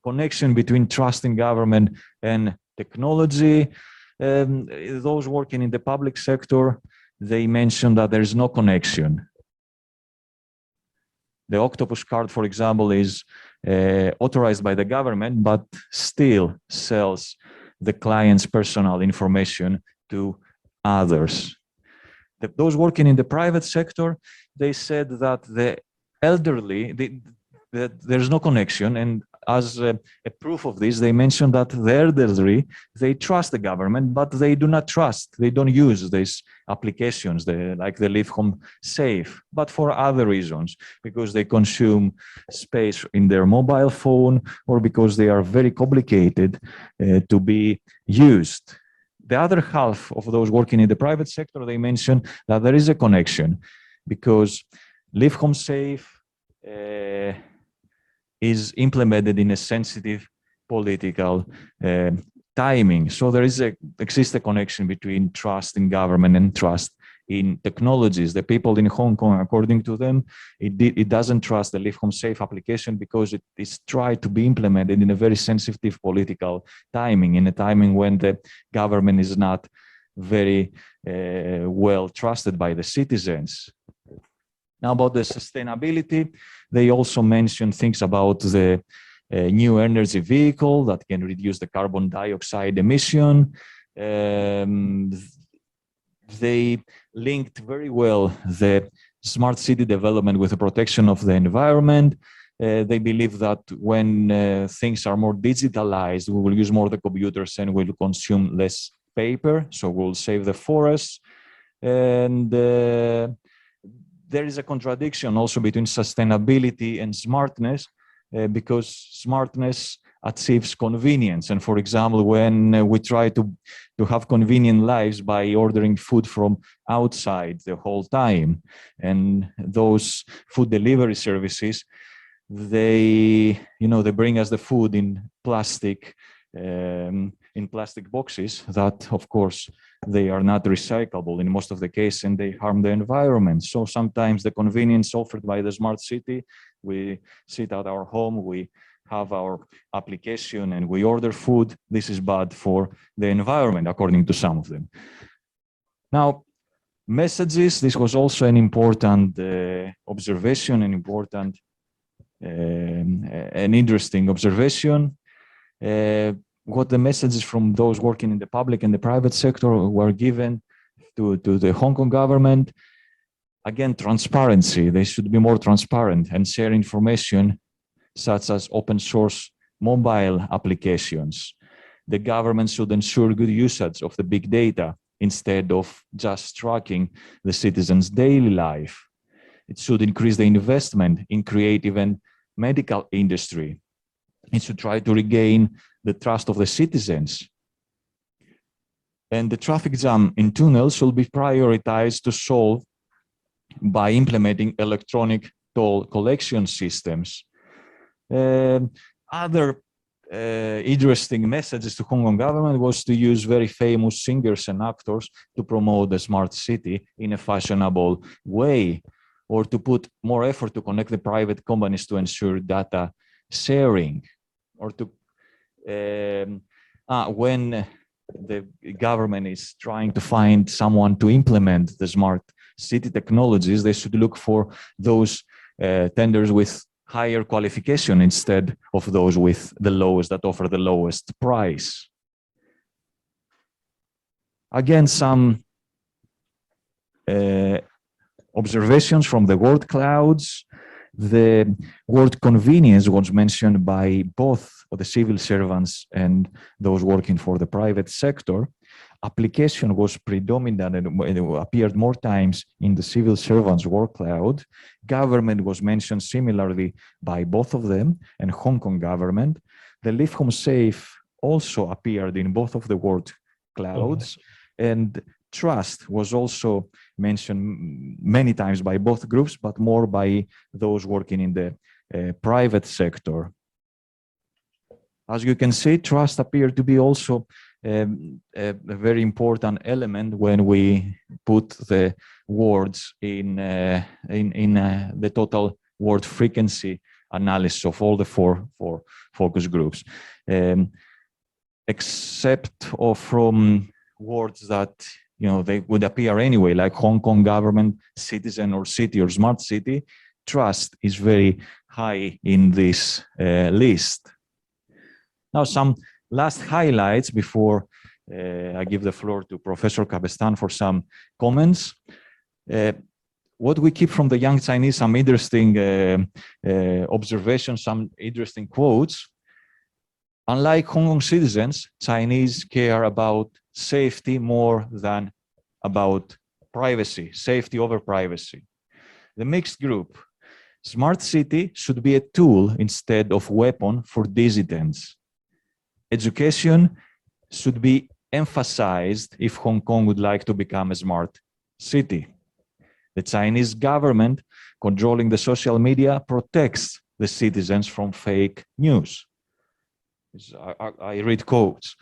Connection between trust in government and technology. Those working in the public sector, they mentioned that there is no connection. The octopus card, for example, is authorized by the government, but still sells the client's personal information to others. Those working in the private sector, they said that the elderly, that there's no connection, and as a proof of this, they mentioned that the elderly, they trust the government, but they do not trust, they don't use these applications, like the Live Home Safe, but for other reasons, because they consume space in their mobile phone, or because they are very complicated to be used. The other half of those working in the private sector, they mentioned that there is a connection, because Live Home Safe is implemented in a sensitive political timing. So there exists a connection between trust in government and trust in technologies. The people in Hong Kong, according to them, it doesn't trust the Live Home Safe application because it is tried to be implemented in a very sensitive political timing, in a timing when the government is not very well trusted by the citizens. Now, about the sustainability, they also mention things about the new energy vehicle that can reduce the carbon dioxide emission. They linked very well the smart city development with the protection of the environment. They believe that when things are more digitalized, we will use more the computers and we'll consume less paper, so we'll save the forests. And there is a contradiction also between sustainability and smartness, because smartness achieves convenience. And for example, when we try to have convenient lives by ordering food from outside the whole time, and those food delivery services, they bring us the food in plastic boxes that, of course, they are not recyclable in most of the case, and they harm the environment. So sometimes the convenience offered by the smart city, we sit at our home, we have our application and we order food. This is bad for the environment, according to some of them. Now, messages, this was also an important observation, an important an interesting observation. What the messages from those working in the public and the private sector were given to the Hong Kong government. Again, transparency. They should be more transparent and share information such as open source mobile applications. The government should ensure good usage of the big data instead of just tracking the citizens' daily life. It should increase the investment in creative and medical industry. It should try to regain the trust of the citizens. And the traffic jam in tunnels should be prioritized to solve by implementing electronic toll collection systems. Other interesting messages to Hong Kong government was to use very famous singers and actors to promote the smart city in a fashionable way, or to put more effort to connect the private companies to ensure data sharing, or to when the government is trying to find someone to implement the smart city technologies, they should look for those tenders with higher qualification instead of those with the lowest, that offer the lowest price. Again, some observations from the word clouds. The word convenience was mentioned by both the civil servants and those working for the private sector. Application was predominant and it appeared more times in the civil servants' word cloud. Government was mentioned similarly by both of them, and Hong Kong government. The Live Home Safe also appeared in both of the word clouds, and trust was also mentioned many times by both groups, but more by those working in the private sector. As you can see, trust appears to be also a very important element when we put the words in the total word frequency analysis of all the four focus groups, except from words that they would appear anyway, like Hong Kong government, citizen or city or smart city. Trust is very high in this list. Now, some last highlights before I give the floor to Professor Cabestan for some comments. What we keep from the young Chinese, some interesting observations, some interesting quotes. Unlike Hong Kong citizens, Chinese care about safety more than about privacy, safety over privacy. The mixed group, smart city should be a tool instead of weapon for dissidents. Education should be emphasized if Hong Kong would like to become a smart city. The Chinese government controlling the social media protects the citizens from fake news. I read quotes.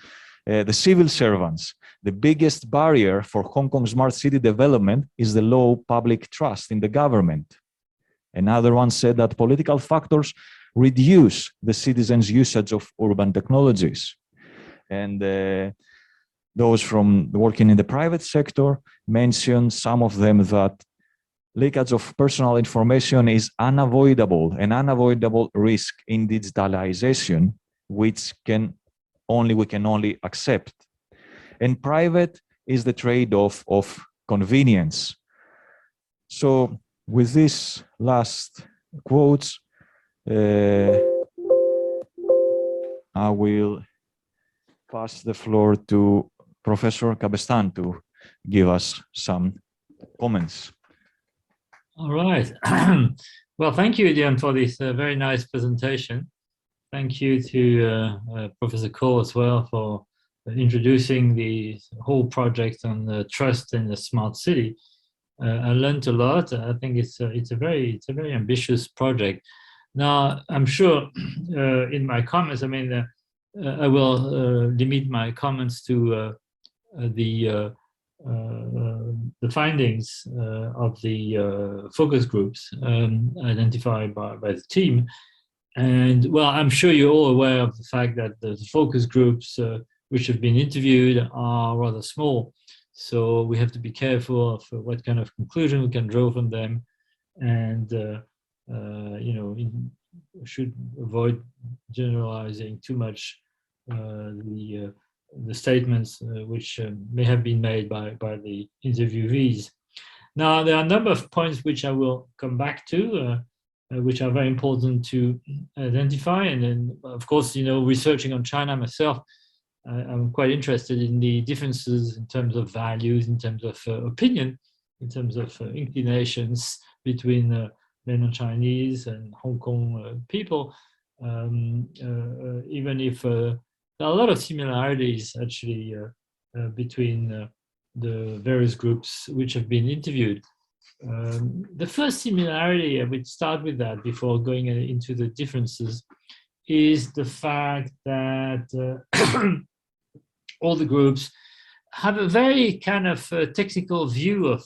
The civil servants, the biggest barrier for Hong Kong smart city development is the low public trust in the government. Another one said that political factors reduce the citizens' usage of urban technologies. And those from working in the private sector mentioned, some of them, that leakage of personal information is unavoidable, an unavoidable risk in digitalization, which we can only accept. And private is the trade-off of convenience. So with these last quotes, I will pass the floor to Professor Cabestan to give us some comments. All right. Well, thank you, Dion, for this very nice presentation. Thank you to Professor Cole as well for introducing the whole project on trust in the smart city. I learned a lot. I think it's a very ambitious project. Now, I'm sure in my comments, I mean, I will limit my comments to the findings of the focus groups identified by the team. And well, I'm sure you're all aware of the fact that the focus groups which have been interviewed are rather small. So we have to be careful of what kind of conclusion we can draw from them. And, should avoid generalizing too much the statements which may have been made by the interviewees. Now, there are a number of points which I will come back to, which are very important to identify. And then, of course, researching on China myself, I'm quite interested in the differences in terms of values, in terms of opinion, in terms of inclinations between mainland Chinese and Hong Kong people, even if there are a lot of similarities actually between the various groups which have been interviewed. The first similarity, I would start with that before going into the differences, is the fact that all the groups have a very kind of technical view of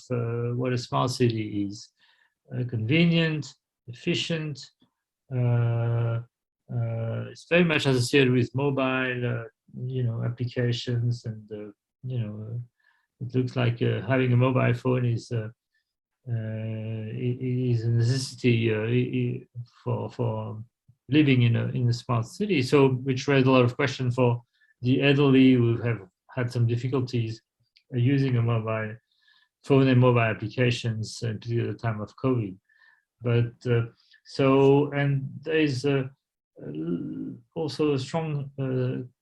what a smart city is. Convenient, efficient, it's very much associated with mobile, applications, and it looks like having a mobile phone is a necessity for living in a smart city. So, which raised a lot of questions for the elderly who have had some difficulties using a mobile phone and mobile applications, particularly at the time of COVID. But and there is also a strong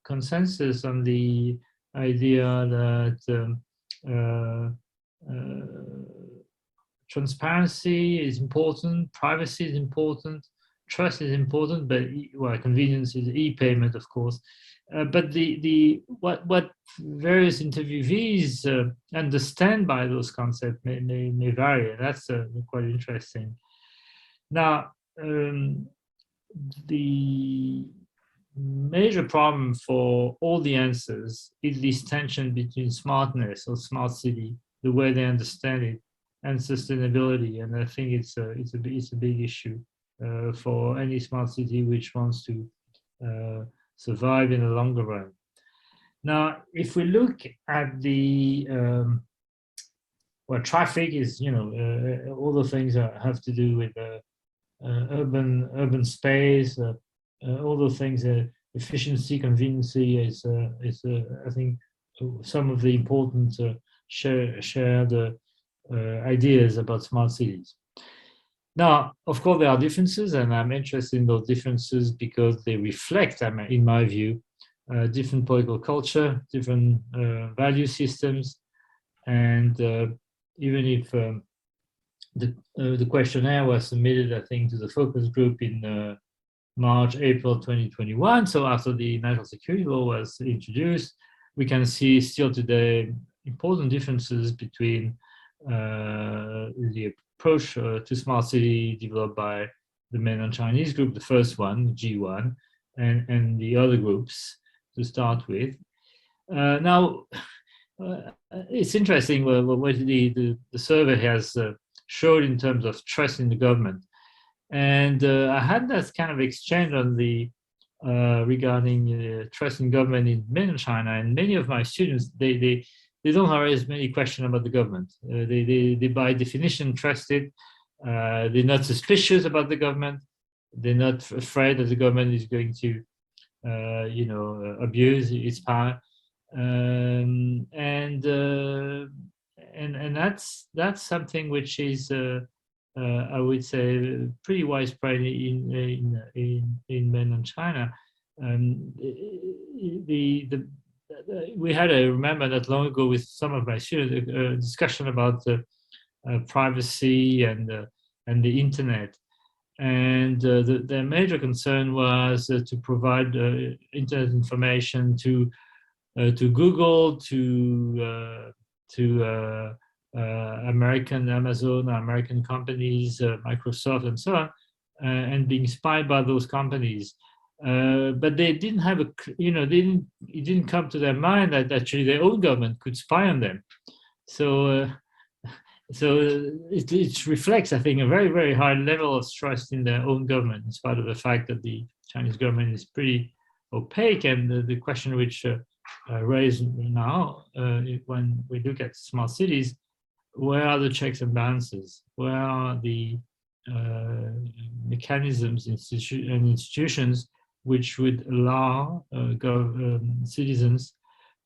consensus on the idea that transparency is important, privacy is important, trust is important, but convenience is e-payment, of course. But what various interviewees understand by those concepts may vary, and that's quite interesting. Now, major problem for all the answers is this tension between smartness or smart city, the way they understand it, and sustainability. And I think it's a big issue for any smart city which wants to survive in the longer run. Now, if we look at the well, traffic is, all the things that have to do with urban space, all the things, efficiency, conveniency is I think some of the important shared ideas about smart cities. Now, of course, there are differences, and I'm interested in those differences because they reflect, in my view, different political culture, different value systems, and even if the questionnaire was submitted, I think, to the focus group in March, April 2021. So after the national security law was introduced, we can see still today important differences between the approach to smart city developed by the mainland Chinese group, the first one, G1, and the other groups to start with. Now, it's interesting what the survey has showed in terms of trust in the government. And I had that kind of exchange on the regarding trust in government in mainland China, and many of my students, they don't raise many questions about the government. They by definition trust it. They're not suspicious about the government. They're not afraid that the government is going to, abuse its power. And that's something which is I would say pretty widespread in mainland China. We had, I remember that long ago with some of my students, a discussion about privacy and the internet. And their major concern was to provide internet information to Google, to American Amazon, American companies, Microsoft, and so on, and being spied by those companies. But they didn't have it didn't come to their mind that actually their own government could spy on them. So it reflects, I think, a very, very high level of trust in their own government, in spite of the fact that the Chinese government is pretty opaque. And the question which raised now, when we look at smart cities, where are the checks and balances? Where are the mechanisms and institutions which would allow citizens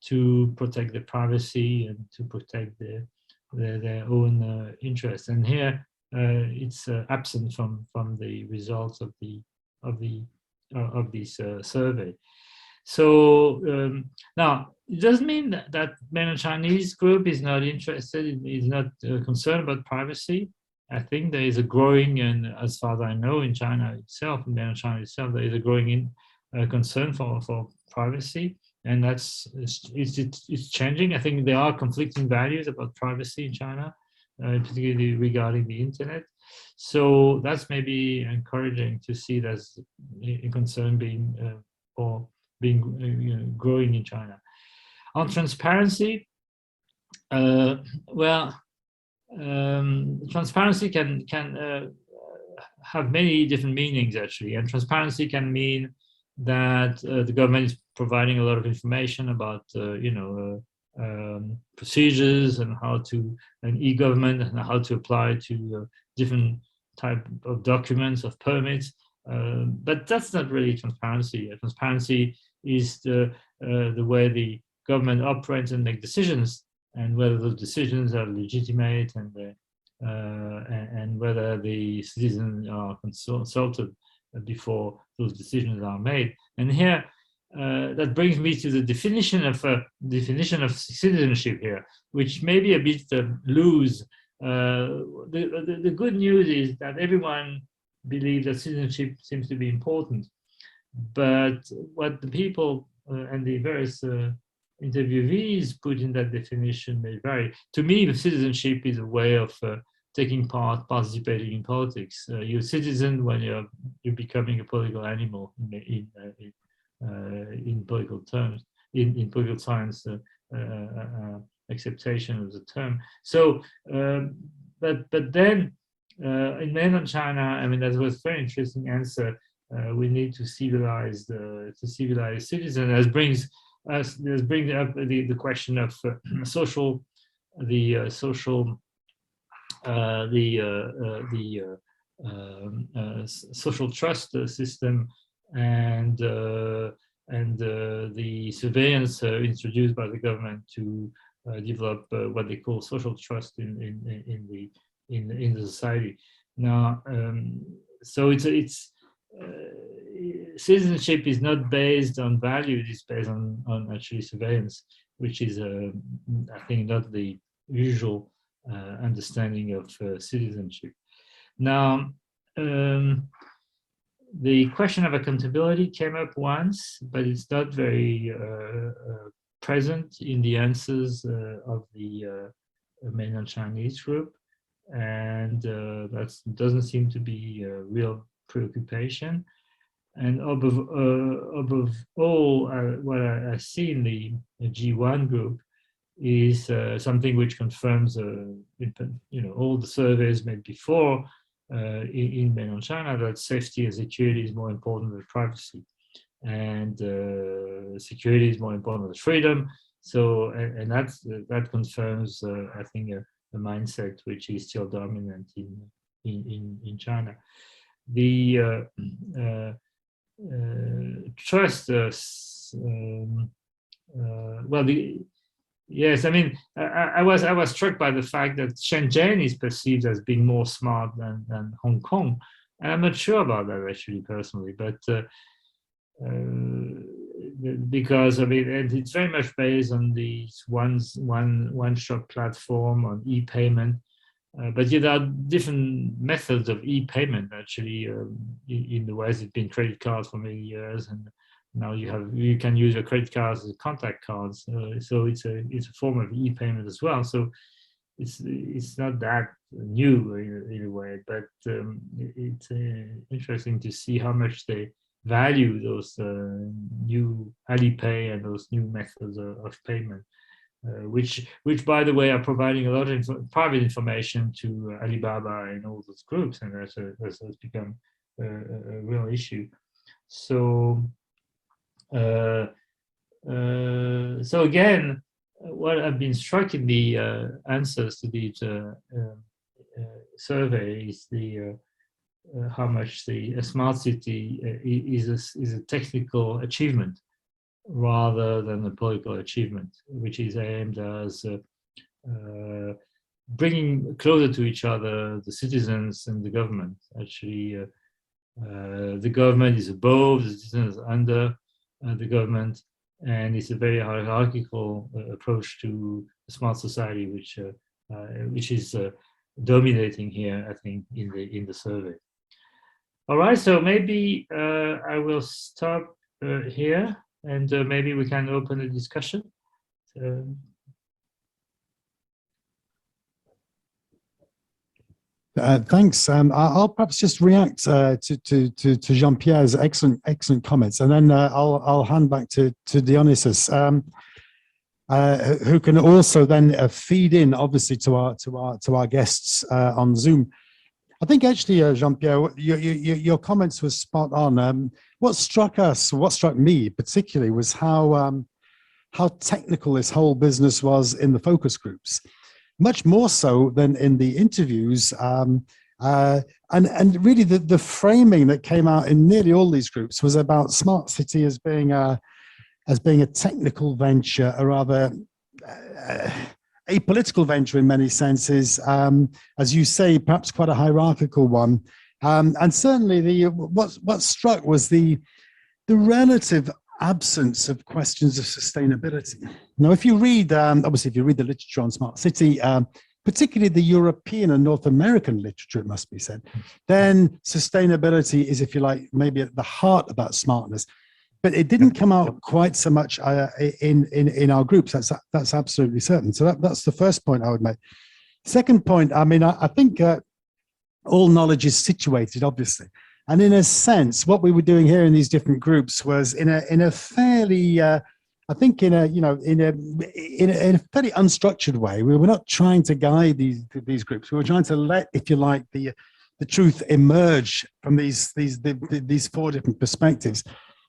to protect their privacy and to protect their own interests? And here it's absent from the results of this survey. So now, it doesn't mean that mainland Chinese group is not interested, is not concerned about privacy. I think there is a growing, and as far as I know, in China itself, in mainland China itself, there is a growing concern for privacy, and it's changing. I think there are conflicting values about privacy in China, particularly regarding the internet. So that's maybe encouraging to see there's a concern being growing in China. On transparency, transparency can have many different meanings, actually. And transparency can mean that the government is providing a lot of information about procedures and and e-government and how to apply to different type of documents, of permits. But that's not really transparency. Transparency is the way the government operates and make decisions, and whether those decisions are legitimate, and whether the citizens are consulted before those decisions are made. And here, that brings me to the definition of citizenship here, which may be a bit loose. The good news is that everyone believes that citizenship seems to be important, but what the people and the various interviewees put in that definition may vary. To me, citizenship is a way of taking part, participating in politics. You're a citizen when you're becoming a political animal in political terms, in political science acceptation of the term. So, but then in mainland China, I mean, that was a very interesting answer. We need to civilize citizens. That brings up the question of social social trust system and the surveillance introduced by the government to develop what they call social trust in the society. Now, so it's citizenship is not based on values; it's based on actually surveillance, which is I think not the usual understanding of citizenship. Now, the question of accountability came up once, but it's not very present in the answers of the mainland Chinese group, and that doesn't seem to be a real preoccupation. And above all, what I see in the G1 group is something which confirms, all the surveys made before in mainland China, that safety and security is more important than privacy, and security is more important than freedom. So, and that confirms, I think, a mindset which is still dominant in China. The trust, yes, I mean, I was struck by the fact that Shenzhen is perceived as being more smart than Hong Kong, and I'm not sure about that actually personally, but because I mean, it's very much based on these one-shop platform on e-payment, but there are different methods of e-payment actually. In the West, it's been credit cards for many years, and now you can use your credit cards as contact cards. So it's a form of e-payment as well. So it's not that new in a way, but it's interesting to see how much they value those new Alipay and those new methods of payment, which by the way are providing a lot of private information to Alibaba and all those groups, and that's become a real issue. So. So again, what I've been struck in the answers to these survey is the how much a smart city is a technical achievement rather than a political achievement, which is aimed as bringing closer to each other the citizens and the government. Actually, the government is above, the citizens are under the government, and it's a very hierarchical approach to a smart society, which is dominating here, I think, in the survey. All right, so maybe I will stop here, and maybe we can open a discussion. Thanks. I'll perhaps just react to Jean-Pierre's excellent comments, and then I'll hand back to Dionysios, who can also then feed in, obviously, to our guests on Zoom. I think actually, Jean-Pierre, your comments were spot on. What struck me particularly was how technical this whole business was in the focus groups. Much more so than in the interviews, and really the framing that came out in nearly all these groups was about smart city as being a technical venture, or rather a political venture in many senses, as you say, perhaps quite a hierarchical one, and certainly what struck was the relative absence of questions of sustainability. Now, if you read, obviously, if you read the literature on smart city, particularly the European and North American literature, it must be said, then sustainability is, if you like, maybe at the heart of that smartness. But it didn't come out quite so much in our groups. That's absolutely certain. So that's the first point I would make. Second point, I mean, I think all knowledge is situated, obviously. And in a sense, what we were doing here in these different groups was in a fairly, I think in a fairly unstructured way. We were not trying to guide these groups. We were trying to let, if you like, the truth emerge from these four different perspectives.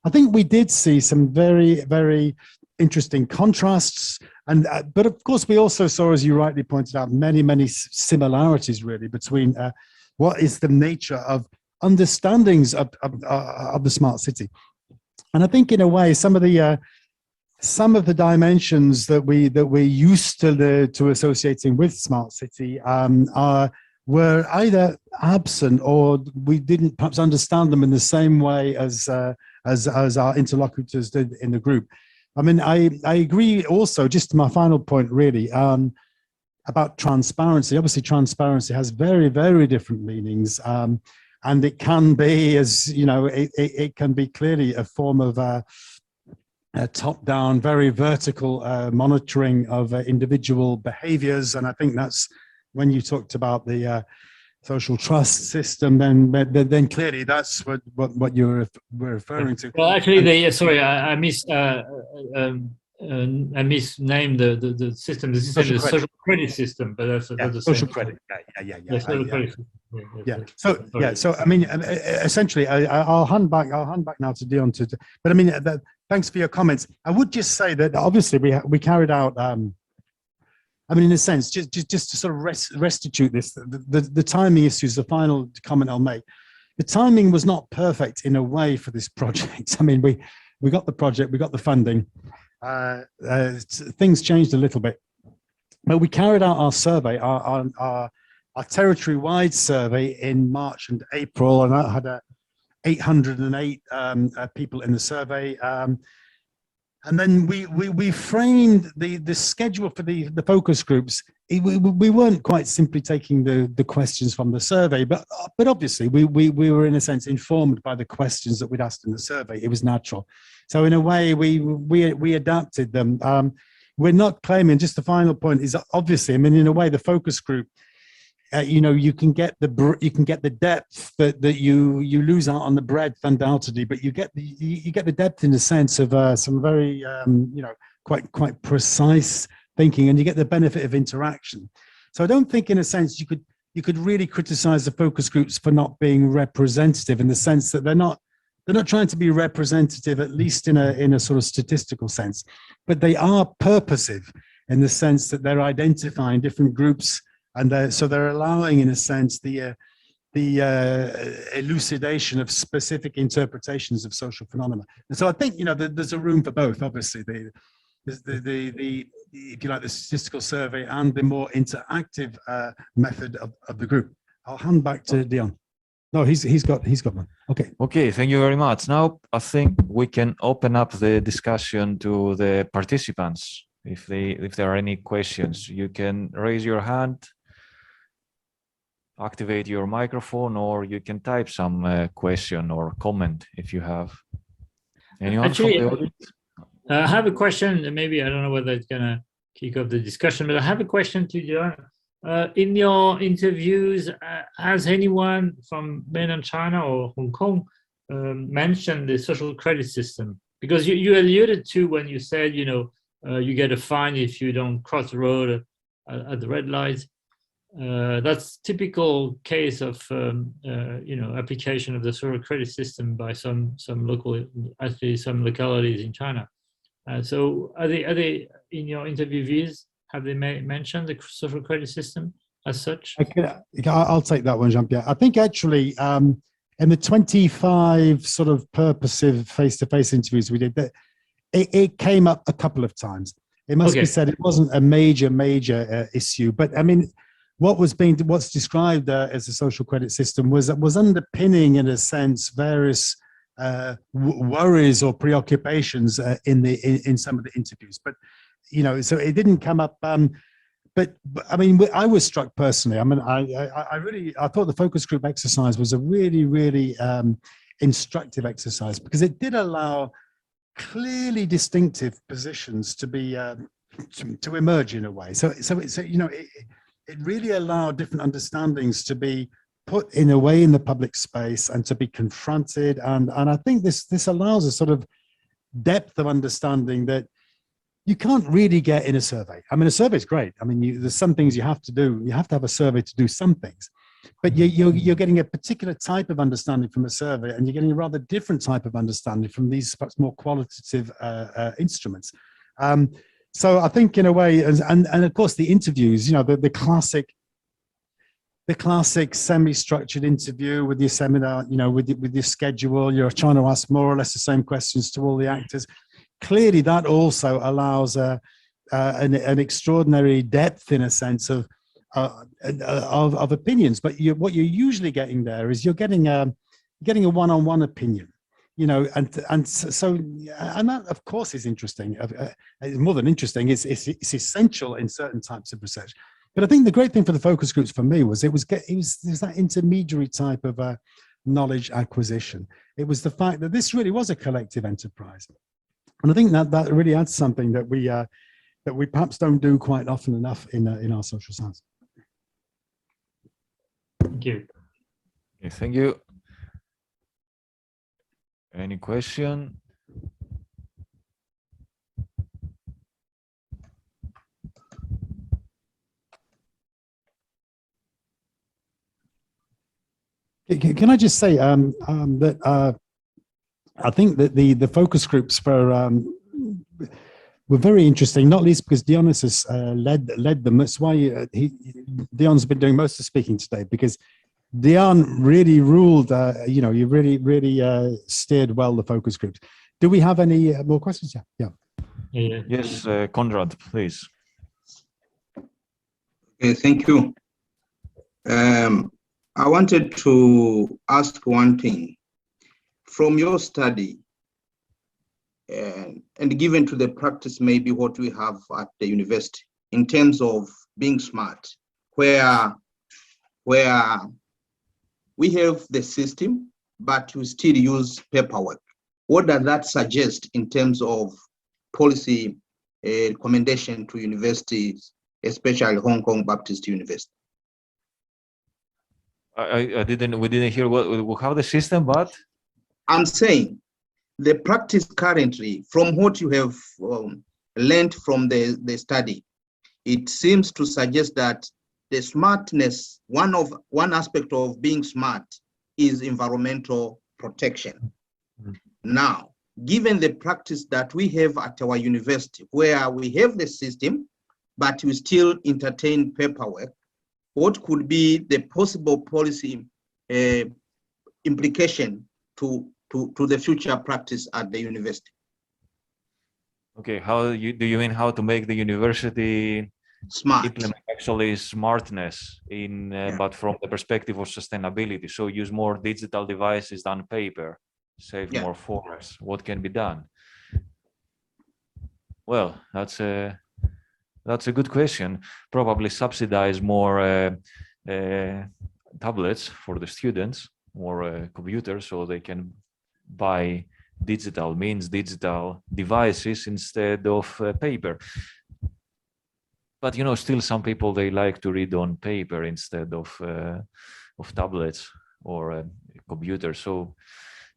I think we did see some very, very interesting contrasts, and but of course we also saw, as you rightly pointed out, many similarities really between what is the nature of understandings of the smart city. And I think in a way some of the dimensions that we're used to associating with smart city were either absent, or we didn't perhaps understand them in the same way as our interlocutors did in the group. I mean, I agree also, just my final point really, about transparency. Obviously, transparency has very, very different meanings. And it can be, as you know, it can be clearly a form of a top-down, very vertical monitoring of individual behaviors. And I think that's when you talked about the social trust system, then clearly that's what you're referring to. Well, actually, sorry, I misnamed the system. The system is social credit system, but that's the social same. credit. Yeah, social credit system. So I mean, essentially, I'll hand back now to Dion. But I mean, thanks for your comments. I would just say that obviously we carried out. I mean, in a sense, just to sort of restitute this, the timing issues. The final comment I'll make: the timing was not perfect in a way for this project. I mean, we got the project, we got the funding. Things changed a little bit, but we carried out our survey, our territory-wide survey in March and April, and that had 808 people in the survey. And then we framed the schedule for the focus groups. We weren't quite simply taking the questions from the survey, but obviously we were in a sense informed by the questions that we'd asked in the survey. It was natural. So in a way, we adapted them. We're not claiming. Just the final point is obviously, I mean, in a way, the focus group. You know, you can get the depth that you lose out on the breadth, undoubtedly, but you get the depth in the sense of some very you know, quite precise thinking, and you get the benefit of interaction. So I don't think, in a sense, you could really criticize the focus groups for not being representative, in the sense that they're not trying to be representative, at least in a sort of statistical sense, but they are purposive in the sense that they're identifying different groups. And so they're allowing, in a sense, the elucidation of specific interpretations of social phenomena. And so I think, you know, there's a room for both. Obviously, the if you like, the statistical survey and the more interactive method of the group. I'll hand back to Dion. No, he's got one. Okay. Okay, thank you very much. Now I think we can open up the discussion to the participants. If there are any questions, you can raise your hand, activate your microphone, or you can type some question or comment if you have. Anyone from the audience? I have a question. Maybe I don't know whether it's gonna kick off the discussion, but I have a question to you. In your interviews, has anyone from mainland China or Hong Kong mentioned the social credit system? Because you alluded to when you said, you know, you get a fine if you don't cross the road at the red light. That's typical case of you know, application of the social credit system by some localities in China. So are they in your interviewees? Have they mentioned the social credit system as such? I'll take that one, Jean-Pierre. I think actually in the 25 sort of purposive face-to-face interviews we did, that it came up a couple of times. It must be said it wasn't a major issue, but I mean, what's described as a social credit system was underpinning, in a sense, various worries or preoccupations in some of the interviews. But you know, so it didn't come up. But I mean, I was struck personally. I mean, I thought the focus group exercise was a really instructive exercise, because it did allow clearly distinctive positions to be to emerge in a way. So you know, it really allowed different understandings to be put in a way in the public space and to be confronted. And I think this allows a sort of depth of understanding that you can't really get in a survey. I mean, a survey is great. I mean, there's some things you have to do. You have to have a survey to do some things, but you're getting a particular type of understanding from a survey, and you're getting a rather different type of understanding from these perhaps more qualitative instruments. So I think in a way, and of course the interviews, you know, the classic semi-structured interview with your seminar, you know, with your schedule, you're trying to ask more or less the same questions to all the actors. Clearly, that also allows an extraordinary depth, in a sense, of opinions. But what you're usually getting there is you're getting a one-on-one opinion, you know, and that of course is interesting. More than interesting, it's essential in certain types of research. But I think the great thing for the focus groups for me was there's that intermediary type of knowledge acquisition. It was the fact that this really was a collective enterprise. And I think that really adds something that we perhaps don't do quite often enough in our social science. Thank you. Okay, thank you. Any question? Can I just say that I think that the focus groups were very interesting, not least because Dionysios led them. That's why Dion's been doing most of the speaking today, because Dion really ruled. You know, you really steered well the focus groups. Do we have any more questions? Yeah. Yes, Conrad, please. Okay, thank you. I wanted to ask one thing. From your study, and given to the practice, maybe what we have at the university in terms of being smart, where we have the system, but we still use paperwork. What does that suggest in terms of policy recommendation to universities, especially Hong Kong Baptist University? We didn't hear how the system, but I'm saying the practice currently, from what you have learned from the study, it seems to suggest that the smartness, one aspect of being smart is environmental protection. Now, given the practice that we have at our university, where we have the system, but we still entertain paperwork, what could be the possible policy implication to the future practice at the university? Okay, do you mean how to make the university Smart? Implement actually smartness in, but from the perspective of sustainability. So use more digital devices than paper, save more forests. What can be done? Well, that's a good question. Probably subsidize more tablets for the students, more computers, so they can buy digital devices instead of paper. But you know, still some people, they like to read on paper instead of tablets or computers. So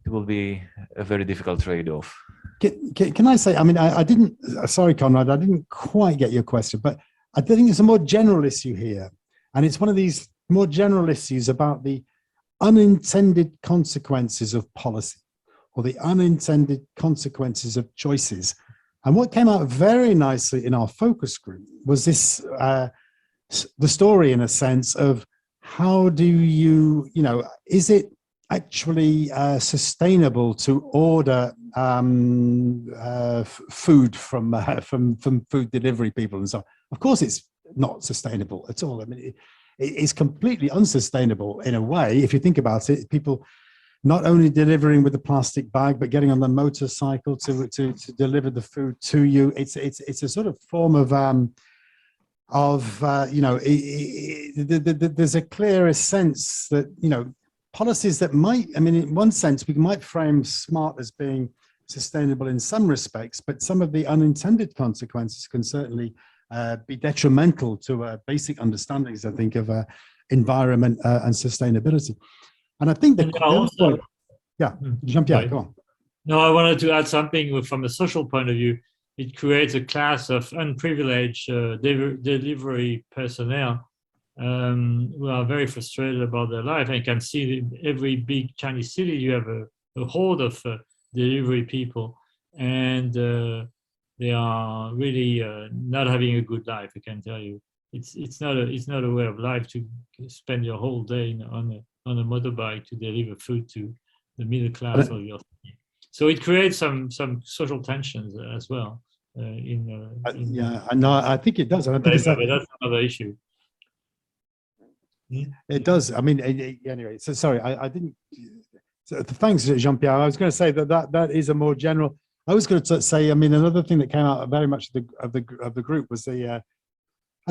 it will be a very difficult trade-off. Can I say, I mean, I didn't, sorry, Conrad, I didn't quite get your question, but I think it's a more general issue here. And it's one of these more general issues about the unintended consequences of policy, or the unintended consequences of choices. And what came out very nicely in our focus group was this, the story, in a sense, of how do you know, is it actually sustainable to order food from food delivery people and so on? Of course, it's not sustainable at all. I mean, it's completely unsustainable in a way. If you think about it, people not only delivering with the plastic bag, but getting on the motorcycle to deliver the food to you. It's a sort of form of you know, there's a clearer sense that, you know, policies that might, I mean, in one sense, we might frame smart as being sustainable in some respects, but some of the unintended consequences can certainly be detrimental to basic understandings, I think, of environment and sustainability. And I think the other point, yeah, Jean-Pierre, go on. No, I wanted to add something from a social point of view. It creates a class of unprivileged delivery personnel who are very frustrated about their life. And you can see in every big Chinese city, you have a horde of delivery people, and they are really not having a good life. I can tell you, it's not a way of life to spend your whole day on a motorbike to deliver food to the middle class of your city. So it creates some social tensions as well. Yeah, no, I think it does. I think that's another issue. It does. I mean, anyway. So sorry, I didn't. So thanks, Jean-Pierre. I was going to say that is a more general. I was going to say. I mean, another thing that came out very much of the group was I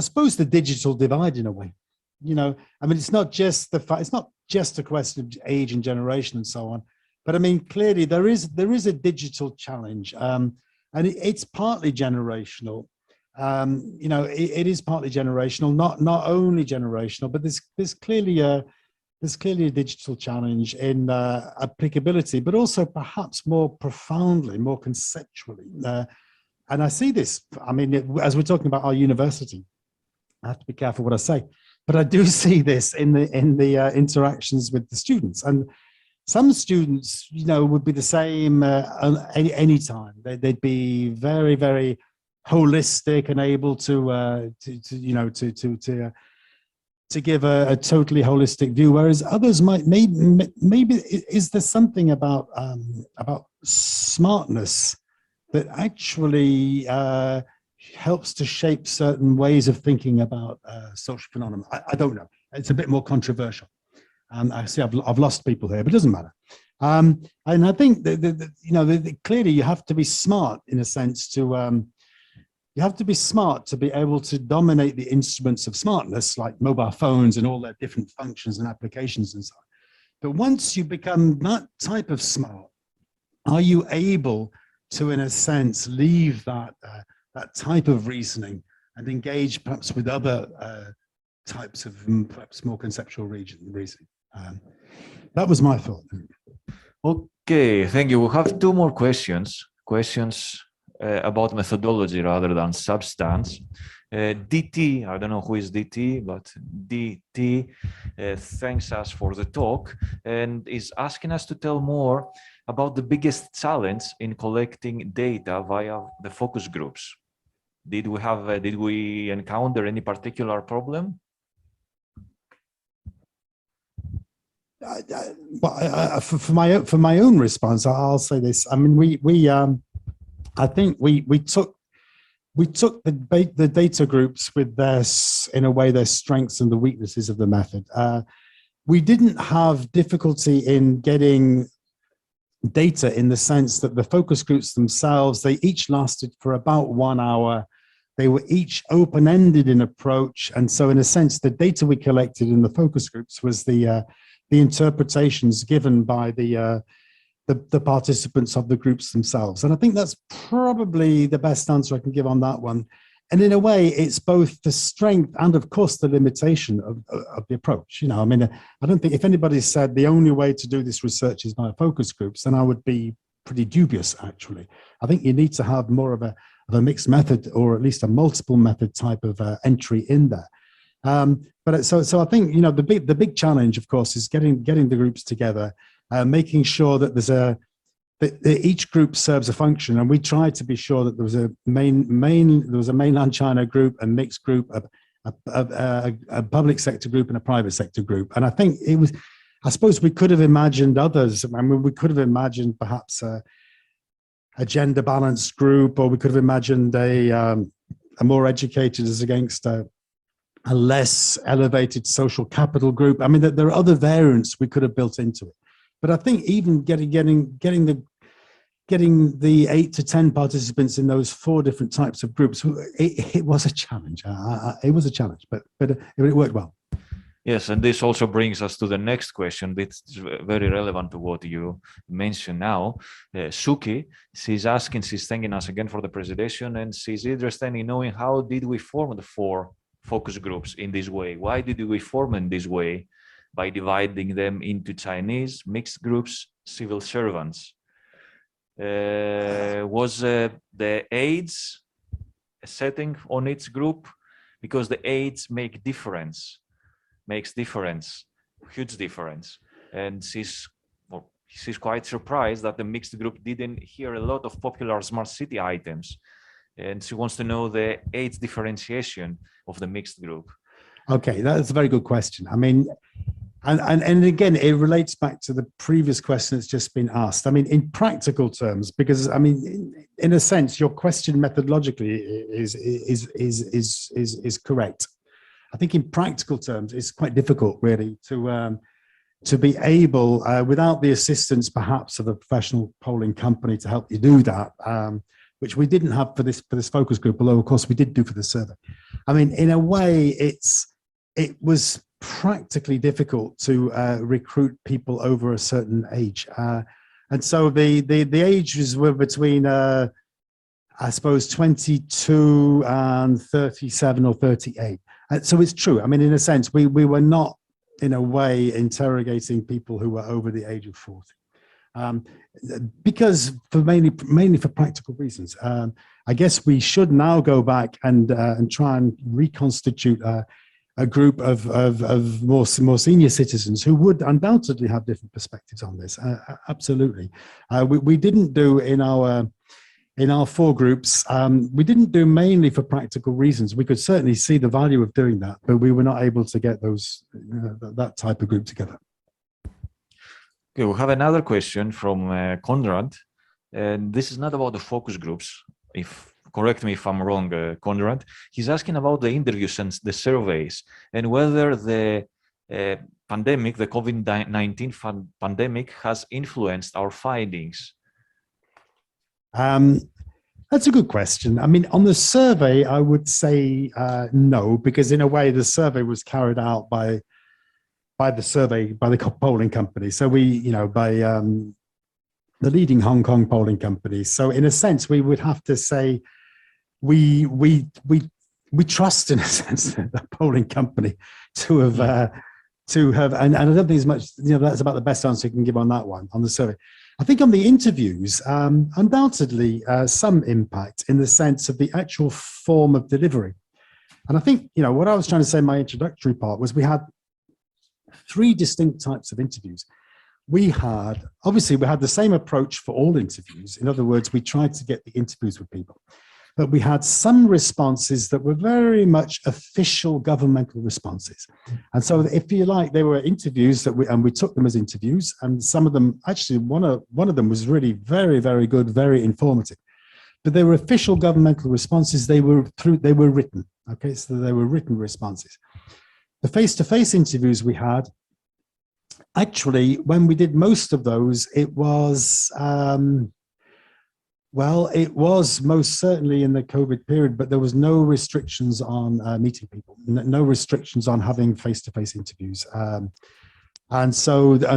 suppose the digital divide in a way. You know, I mean, it's not just the fact. It's not just a question of age and generation and so on. But I mean, clearly there is a digital challenge, and it's partly generational. You know, it is partly generational, not only generational, but there's clearly a digital challenge in applicability, but also perhaps more profoundly, more conceptually. And I see this. I mean, as we're talking about our university, I have to be careful what I say, but I do see this in the interactions with the students. And some students, you know, would be the same any time. They'd be very, very holistic and able to give a totally holistic view, whereas others might maybe is there something about smartness that actually helps to shape certain ways of thinking about social phenomena? I don't know. It's a bit more controversial. I see I've lost people here, but it doesn't matter. And I think that clearly you have to be smart in a sense to you have to be smart to be able to dominate the instruments of smartness, like mobile phones and all their different functions and applications and so on. But once you become that type of smart, are you able to, in a sense, leave that type of reasoning and engage perhaps with other types of perhaps more conceptual reasoning? That was my thought. Okay, thank you. We have two more questions about methodology rather than substance. DT, I don't know who is DT, but DT thanks us for the talk and is asking us to tell more about the biggest challenge in collecting data via the focus groups. Did we encounter any particular problem? For my own response, I'll say this. I mean, I think we took the data groups with their strengths and the weaknesses of the method. We didn't have difficulty in getting data in the sense that the focus groups themselves, they each lasted for about 1 hour. They were each open-ended in approach, and so in a sense, the data we collected in the focus groups was the interpretations given by the participants of the groups themselves. And I think that's probably the best answer I can give on that one. And in a way, it's both the strength and, of course, the limitation of the approach. You know, I mean, I don't think if anybody said the only way to do this research is by focus groups, then I would be pretty dubious, actually. I think you need to have more of a mixed method, or at least a multiple method type of entry in there. But so I think, you know, the big challenge, of course, is getting the groups together, making sure that that each group serves a function, and we tried to be sure that there was a mainland China group, a mixed group, a public sector group, and a private sector group. And I think it was, I suppose we could have imagined others. I mean, we could have imagined perhaps a gender balanced group, or we could have imagined a more educated as against a less elevated social capital group. I mean, there are other variants we could have built into it. But I think even getting the 8 to 10 participants in those 4 different types of groups, it was a challenge. It was a challenge, but it worked well. Yes, and this also brings us to the next question. It's very relevant to what you mentioned now. Suki, she's thanking us again for the presentation, and she's interested in knowing how did we form the 4 focus groups in this way? Why did we form in this way by dividing them into Chinese, mixed groups, civil servants? Was the age a setting on each group? Because the age makes difference, huge difference. And she's quite surprised that the mixed group didn't hear a lot of popular smart city items. And she wants to know the age differentiation of the mixed group. Okay, that's a very good question. I mean, and again, it relates back to the previous question that's just been asked. I mean, in practical terms, because I mean, in a sense, your question methodologically is correct. I think in practical terms, it's quite difficult really to be able, without the assistance perhaps of a professional polling company to help you do that, which we didn't have for this focus group, although of course we did do for the survey. I mean, in a way, it was practically difficult to recruit people over a certain age, and so the ages were between I suppose 22 and 37 or 38. So it's true. I mean, in a sense, we were not in a way interrogating people who were over the age of 40, because for mainly for practical reasons. I guess we should now go back and try and reconstitute a group of more senior citizens who would undoubtedly have different perspectives on this. Absolutely. We didn't do in our 4 groups, we didn't do mainly for practical reasons. We could certainly see the value of doing that, but we were not able to get those that type of group together. Okay, we have another question from Conrad, and this is not about the focus groups. Correct me if I'm wrong, Conrad. He's asking about the interviews and the surveys, and whether the pandemic, the COVID-19 pandemic, has influenced our findings. That's a good question. I mean, on the survey, I would say no, because in a way the survey was carried out by the polling company. So by the leading Hong Kong polling company. So in a sense, we would have to say we trust, in a sense, the polling company to have and I don't think as much, that's about the best answer you can give on that one, on the survey. I think on the interviews, undoubtedly some impact in the sense of the actual form of delivery. And I think, what I was trying to say in my introductory part was we had 3 distinct types of interviews. We had the same approach for all interviews. In other words, we tried to get the interviews with people, but we had some responses that were very much official governmental responses. And so if you like, they were interviews that we took them as interviews, and some of them, actually one of them was really very, very good, very informative. But they were official governmental responses. They were written. Okay, so they were written responses. The face-to-face interviews we had, actually, when we did most of those, it was it was most certainly in the COVID period, but there was no restrictions on meeting people, no restrictions on having face-to-face interviews. And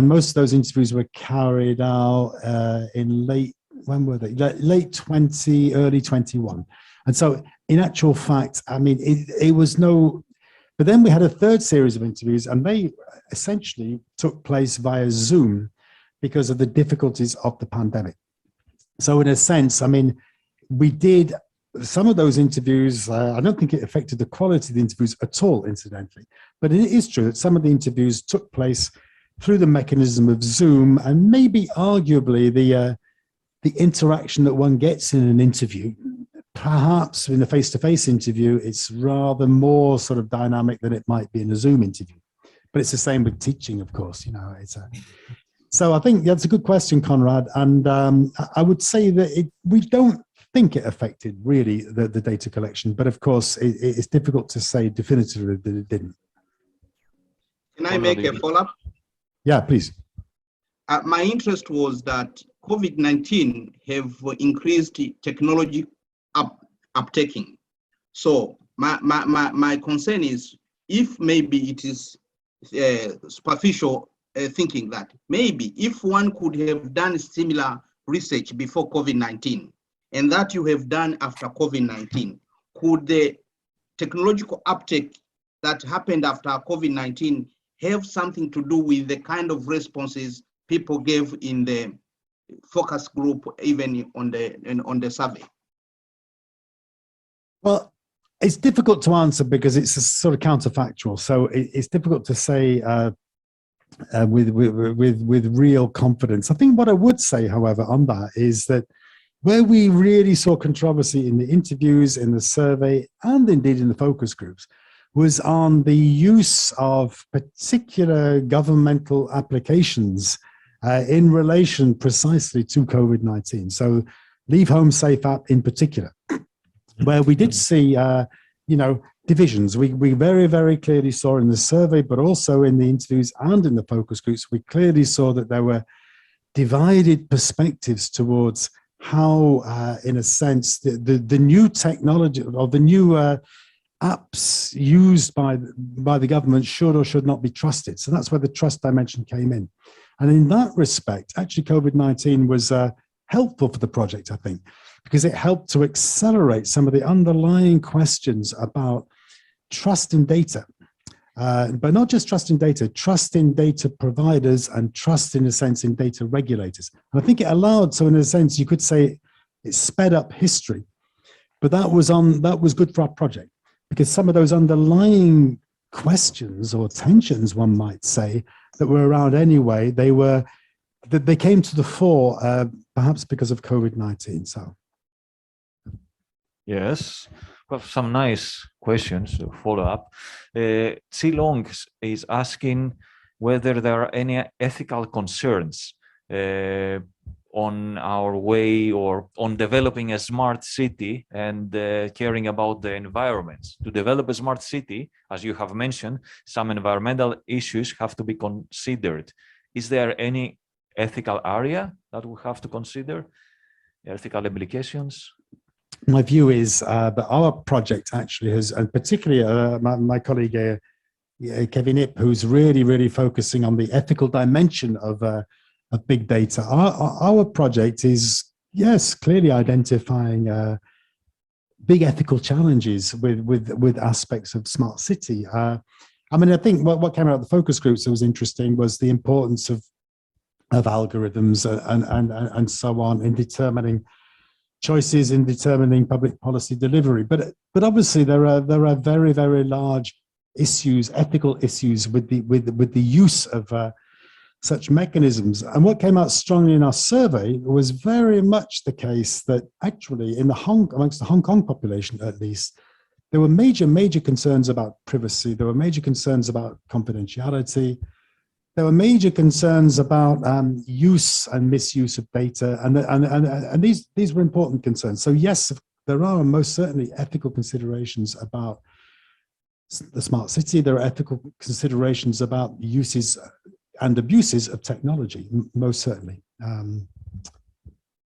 most of those interviews were carried out in when were they? Late 20, early 21. And so in actual fact, I mean, it was no, but then we had a 3rd series of interviews, and they essentially took place via Zoom because of the difficulties of the pandemic. So in a sense, I mean, we did some of those interviews. I don't think it affected the quality of the interviews at all, incidentally, but it is true that some of the interviews took place through the mechanism of Zoom, and maybe arguably the interaction that one gets in an interview, perhaps in a face-to-face interview, it's rather more sort of dynamic than it might be in a Zoom interview. But it's the same with teaching, of course. So I think that's a good question, Conrad. And I would say that we don't think it affected really the data collection, but of course it's difficult to say definitively that it didn't. Can I make a follow-up? Yeah, please. My interest was that COVID-19 have increased technology uptaking. So my concern is, if maybe it is superficial thinking that maybe if one could have done similar research before COVID-19 and that you have done after COVID-19, could the technological uptake that happened after COVID-19 have something to do with the kind of responses people gave in the focus group, even on the survey? Well, it's difficult to answer because it's a sort of counterfactual. So it's difficult to say with real confidence. I think what I would say, however, on that is that where we really saw controversy in the interviews, in the survey, and indeed in the focus groups, was on the use of particular governmental applications in relation precisely to COVID-19. So Leave Home Safe app in particular, where we did see, divisions. We very, very clearly saw in the survey, but also in the interviews and in the focus groups, we clearly saw that there were divided perspectives towards how, in a sense, the new technology or the new apps used by the government should or should not be trusted. So that's where the trust dimension came in. And in that respect, actually, COVID-19 was helpful for the project, I think, because it helped to accelerate some of the underlying questions about trust in data. But not just trust in data providers, and trust, in a sense, in data regulators. And I think it allowed, so in a sense, you could say it sped up history. But that was good for our project, because some of those underlying questions or tensions, one might say, that were around anyway, they came to the fore, perhaps because of COVID-19. So, yes, we have some nice questions to follow up. Long is asking whether there are any ethical concerns on our way or on developing a smart city and caring about the environments. To develop a smart city, as you have mentioned, some environmental issues have to be considered. Is there any ethical area that we have to consider, ethical implications? My view is that our project actually has, and particularly my colleague Kevin Ip, who's really focusing on the ethical dimension of big data. Our project is, yes, clearly identifying big ethical challenges with aspects of smart city. I think what came out of the focus groups that was interesting was the importance of algorithms and so on in determining choices, in determining public policy delivery. But obviously there are very, very large issues, ethical issues with the use of such mechanisms. And what came out strongly in our survey was very much the case that actually amongst the Hong Kong population, at least, there were major concerns about privacy. There were major concerns about confidentiality. There were major concerns about use and misuse of data. And these were important concerns. So yes, there are most certainly ethical considerations about the smart city. There are ethical considerations about uses and abuses of technology, most certainly.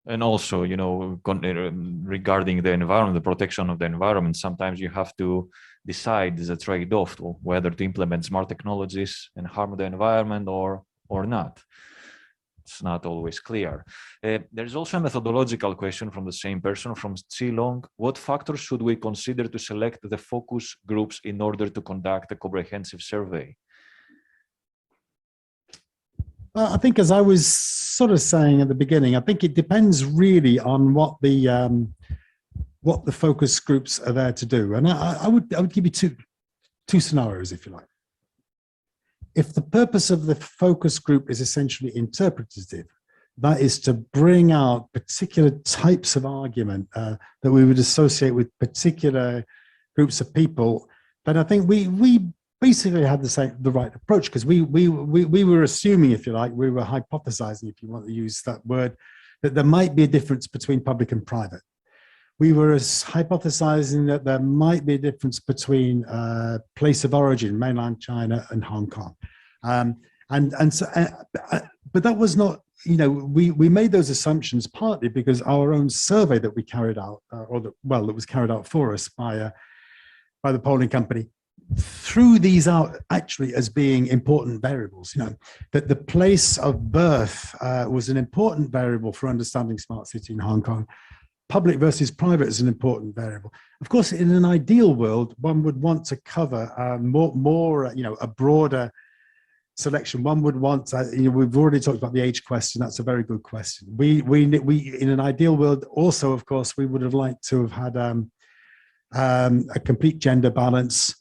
And also, regarding the environment, the protection of the environment, sometimes you have to decide the trade-off to whether to implement smart technologies and harm the environment or not. It's not always clear. There's also a methodological question from the same person, from Long. What factors should we consider to select the focus groups in order to conduct a comprehensive survey? Well, I think, as I was sort of saying at the beginning, I think it depends really on what the focus groups are there to do. And I would give you two scenarios, if you like. If the purpose of the focus group is essentially interpretative, that is to bring out particular types of argument that we would associate with particular groups of people, then I think we basically had the right approach, because we were assuming, if you like, we were hypothesizing, if you want to use that word, that there might be a difference between public and private. We were hypothesizing that there might be a difference between place of origin, mainland China and Hong Kong. But that was not, we made those assumptions partly because our own survey that we carried out, that was carried out for us by the polling company, threw these out actually as being important variables, that the place of birth was an important variable for understanding smart city in Hong Kong, public versus private is an important variable. Of course, in an ideal world, one would want to cover more, a broader selection. One would want, we've already talked about the age question. That's a very good question. We in an ideal world, also, of course, we would have liked to have had a complete gender balance,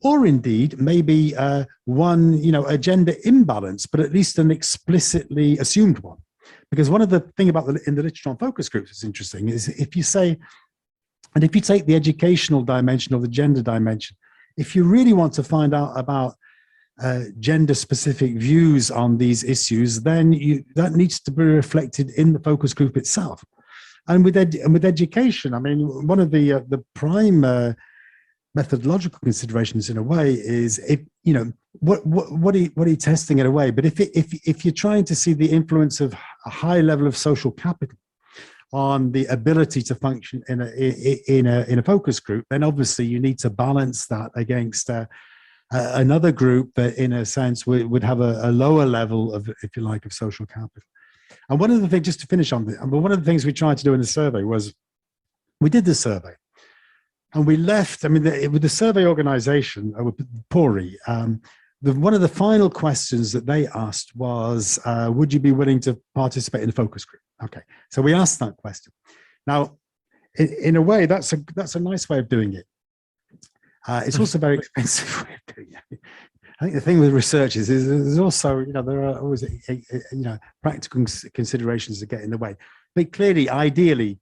or indeed maybe a gender imbalance, but at least an explicitly assumed one. Because one of the thing about in the literature on focus groups is interesting is if you say, and if you take the educational dimension or the gender dimension, if you really want to find out about gender-specific views on these issues, then that needs to be reflected in the focus group itself. And with education, I mean, one of the prime methodological considerations in a way is what are you testing in a way, but if you're trying to see the influence of a high level of social capital on the ability to function in a focus group, then obviously you need to balance that against another group that in a sense would have a lower level of, if you like, of social capital. And one of the things, just to finish on one of the things we tried to do in the survey was we did the survey. And we left, I mean, with the survey organization, PORI, one of the final questions that they asked was, would you be willing to participate in a focus group? Okay, so we asked that question. Now, in a way, that's a nice way of doing it. It's also a very expensive way of doing it. I think the thing with research is there's also, there are always, practical considerations that get in the way. But clearly, ideally,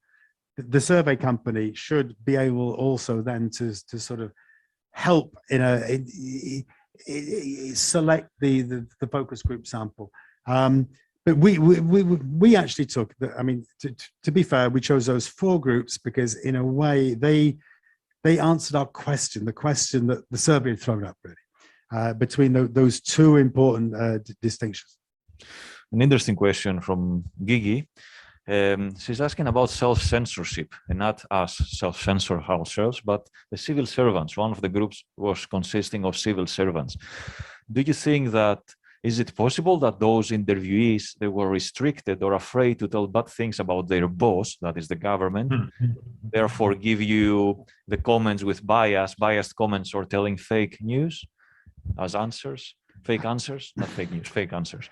the survey company should be able also then to sort of help select the focus group sample. But we actually took, to be fair, we chose those 4 groups because in a way they answered our question, the question that the survey had thrown up really, between those 2 important distinctions. An interesting question from Gigi. She's asking about self-censorship, and not us self-censor ourselves, but the civil servants. One of the groups was consisting of civil servants. Do you think that, is it possible that those interviewees, they were restricted or afraid to tell bad things about their boss, that is the government, therefore give you the comments with biased comments, or telling fake news as answers? Fake answers, not fake news, fake answers.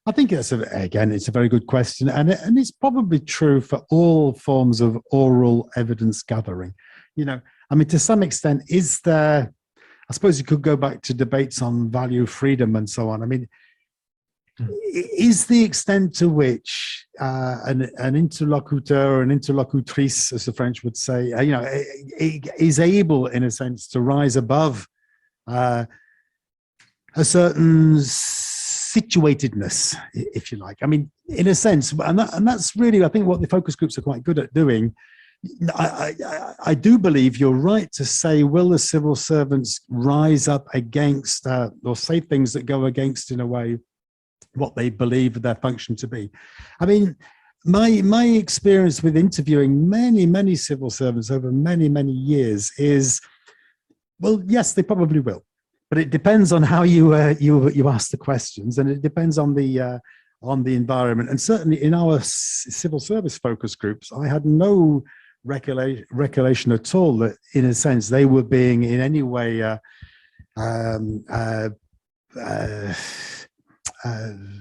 I think it's a very good question, and it's probably true for all forms of oral evidence gathering. To some extent, is there? I suppose you could go back to debates on value, freedom, and so on. I mean, is the extent to which an interlocutor or an interlocutrice, as the French would say, is able, in a sense, to rise above a certain situatedness, if you like. I mean, in a sense, and that's really, I think, what the focus groups are quite good at doing. I do believe you're right to say, will the civil servants rise up against or say things that go against, in a way, what they believe their function to be? I mean, my experience with interviewing many civil servants over many years is, well, yes, they probably will. But it depends on how you ask the questions, and it depends on the environment. And certainly in our civil service focus groups, I had no recollection at all that, in a sense, they were being in any way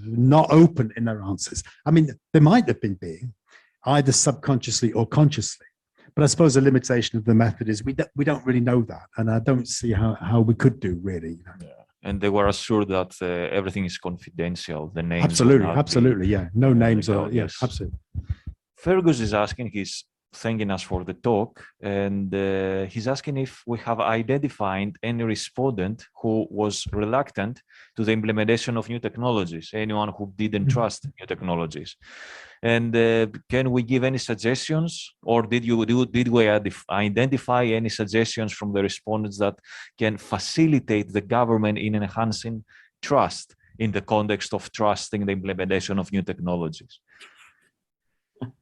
not open in their answers. I mean, they might have been being, either subconsciously or consciously. But I suppose the limitation of the method is we don't really know that, and I don't see how we could do, really. Yeah. And they were assured that everything is confidential. The names. Absolutely, yeah. No names at all. Yes, absolutely. Fergus is asking, he's thanking us for the talk, and he's asking if we have identified any respondent who was reluctant to the implementation of new technologies, anyone who didn't trust new technologies. And can we give any suggestions, or did we identify any suggestions from the respondents that can facilitate the government in enhancing trust in the context of trusting the implementation of new technologies?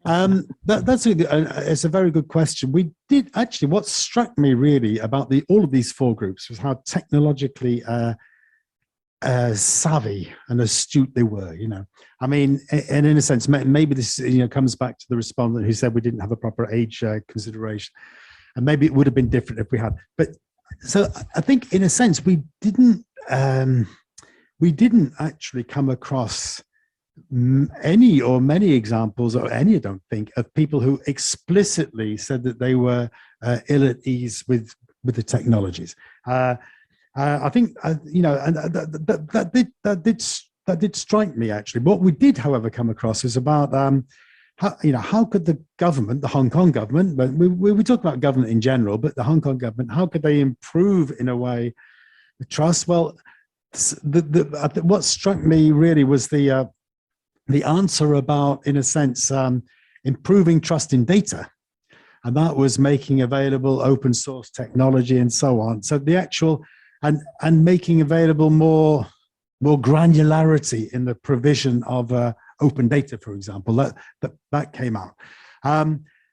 It's a very good question. We did actually, what struck me really about all of these 4 groups was how technologically savvy and astute they were, you know. I mean, and in a sense, maybe this, you know, comes back to the respondent who said we didn't have a proper age consideration, and maybe it would have been different if we had. But so I think, in a sense, we didn't actually come across any or many examples, or any, I don't think, of people who explicitly said that they were ill at ease with the technologies. I think, you know, and that did strike me, actually. What we did, however, come across is about how, you know, how could the government, the Hong Kong government, but we talk about government in general, but the Hong Kong government, how could they improve, in a way, the trust? Well, what struck me really was the answer about, in a sense, improving trust in data. And that was making available open source technology and so on. So the actual, and making available more granularity in the provision of open data, for example, that came out.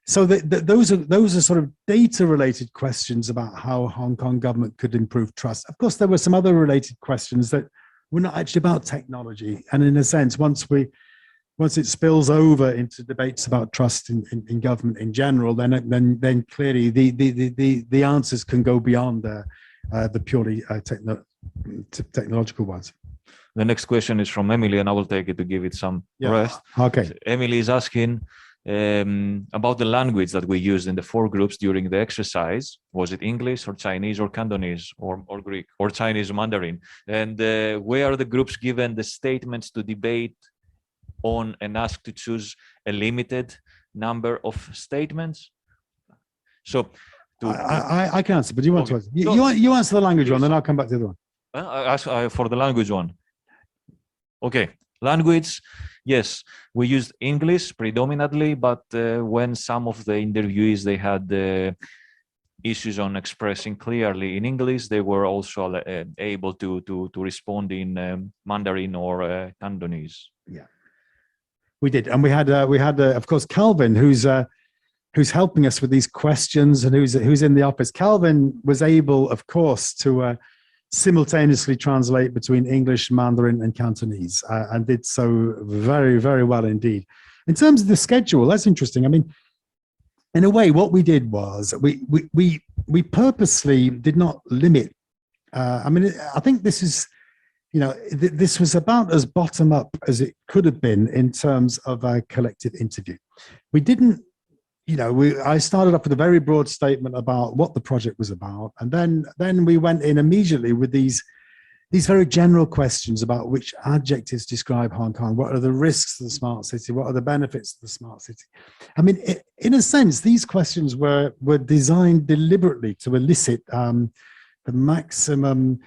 So those are sort of data related questions about how Hong Kong government could improve trust. Of course, there were some other related questions that were not actually about technology. And in a sense, once it spills over into debates about trust in government in general, then clearly the answers can go beyond the purely technological ones. The next question is from Emily, and I will take it to give it some rest. Okay. Emily is asking about the language that we used in the 4 groups during the exercise. Was it English or Chinese or Cantonese or Greek or Chinese or Mandarin? And where are the groups given the statements to debate on and asked to choose a limited number of statements? So I can answer, but you want to answer? You answer the language one, then I'll come back to the other one. For the language one. Okay, language. Yes, we used English predominantly, but when some of the interviewees, they had issues on expressing clearly in English, they were also able to respond in Mandarin or Cantonese. Yeah, we did, and we had of course Calvin, who's helping us with these questions, and who's in the office. Calvin was able, of course, to simultaneously translate between English, Mandarin, and Cantonese, and did so very, very well indeed. In terms of the schedule, that's interesting. I mean, in a way, what we did was we purposely did not limit. I mean, I think this is, you know, this was about as bottom up as it could have been in terms of a collective interview. We didn't. You know, I started off with a very broad statement about what the project was about, and then we went in immediately with these very general questions about which adjectives describe Hong Kong. What are the risks of the smart city? What are the benefits of the smart city? I mean, in a sense, these questions were designed deliberately to elicit the maximum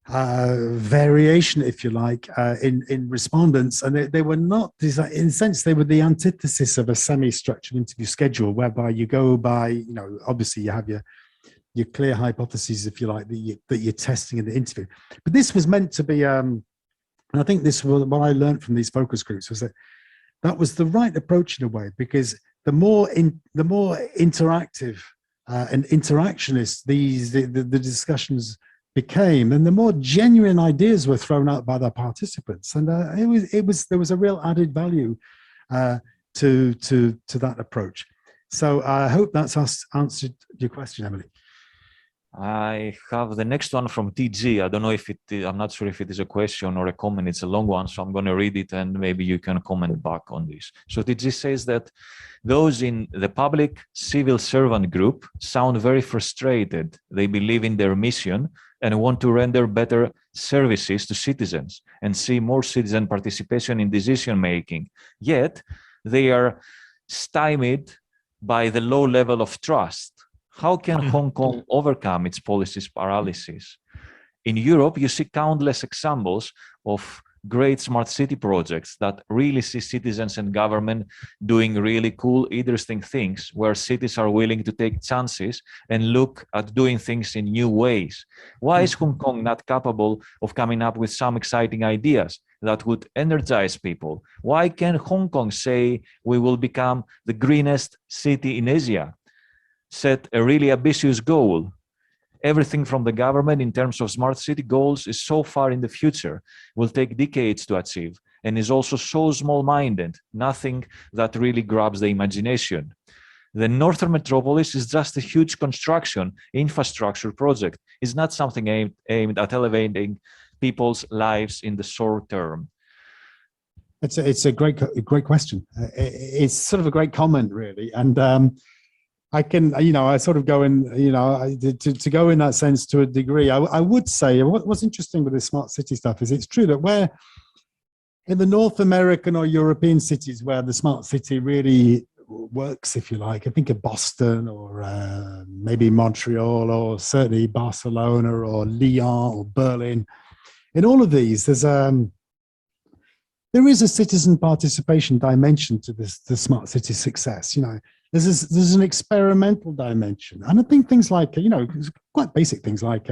variation, if you like, in respondents, and they were not designed. In a sense, they were the antithesis of a semi-structured interview schedule, whereby you go by, you know, obviously you have your clear hypotheses, if you like, that you're testing in the interview. But this was meant to be, and I think this was what I learned from these focus groups, was that was the right approach in a way, because the more interactive and interactionist the discussions became, and the more genuine ideas were thrown out by the participants, and there was a real added value to that approach. So I hope that's answered your question, Emily. I have the next one from TG. I don't know if I'm not sure if it is a question or a comment. It's a long one, so I'm going to read it and maybe you can comment back on this. So TG says that those in the public civil servant group sound very frustrated. They believe in their mission and want to render better services to citizens and see more citizen participation in decision making. Yet they are stymied by the low level of trust. How can Hong Kong overcome its policies paralysis? In Europe, you see countless examples of great smart city projects that really see citizens and government doing really cool, interesting things, where cities are willing to take chances and look at doing things in new ways. Why is Hong Kong not capable of coming up with some exciting ideas that would energize people? Why can Hong Kong say we will become the greenest city in Asia? Set a really ambitious goal. Everything from the government in terms of smart city goals is so far in the future, will take decades to achieve, and is also so small-minded, nothing that really grabs the imagination. The Northern Metropolis is just a huge construction infrastructure project. It's not something aimed at elevating people's lives in the short term. It's a great question. It's sort of a great comment, really, and I can, I sort of go in, to go in that sense to a degree. I would say what's interesting with the smart city stuff is it's true that where in the North American or European cities where the smart city really works, if you like, I think of Boston or maybe Montreal or certainly Barcelona or Lyon or Berlin. In all of these, there is a citizen participation dimension to the smart city success. There's an experimental dimension, and I think things like quite basic things like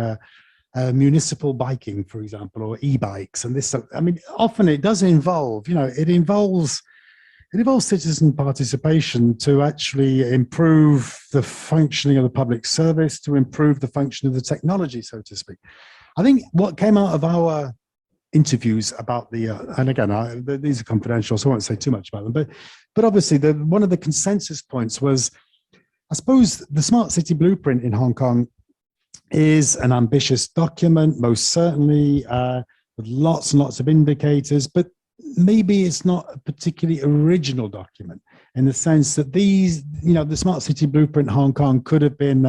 municipal biking, for example, or e-bikes, and this. I mean, often it does involve, it involves citizen participation to actually improve the functioning of the public service, to improve the function of the technology, so to speak. I think what came out of our interviews about the, and again, these are confidential, so I won't say too much about them, but obviously one of the consensus points was, I suppose the Smart City Blueprint in Hong Kong is an ambitious document, most certainly, with lots and lots of indicators, but maybe it's not a particularly original document in the sense that these, the Smart City Blueprint Hong Kong could have been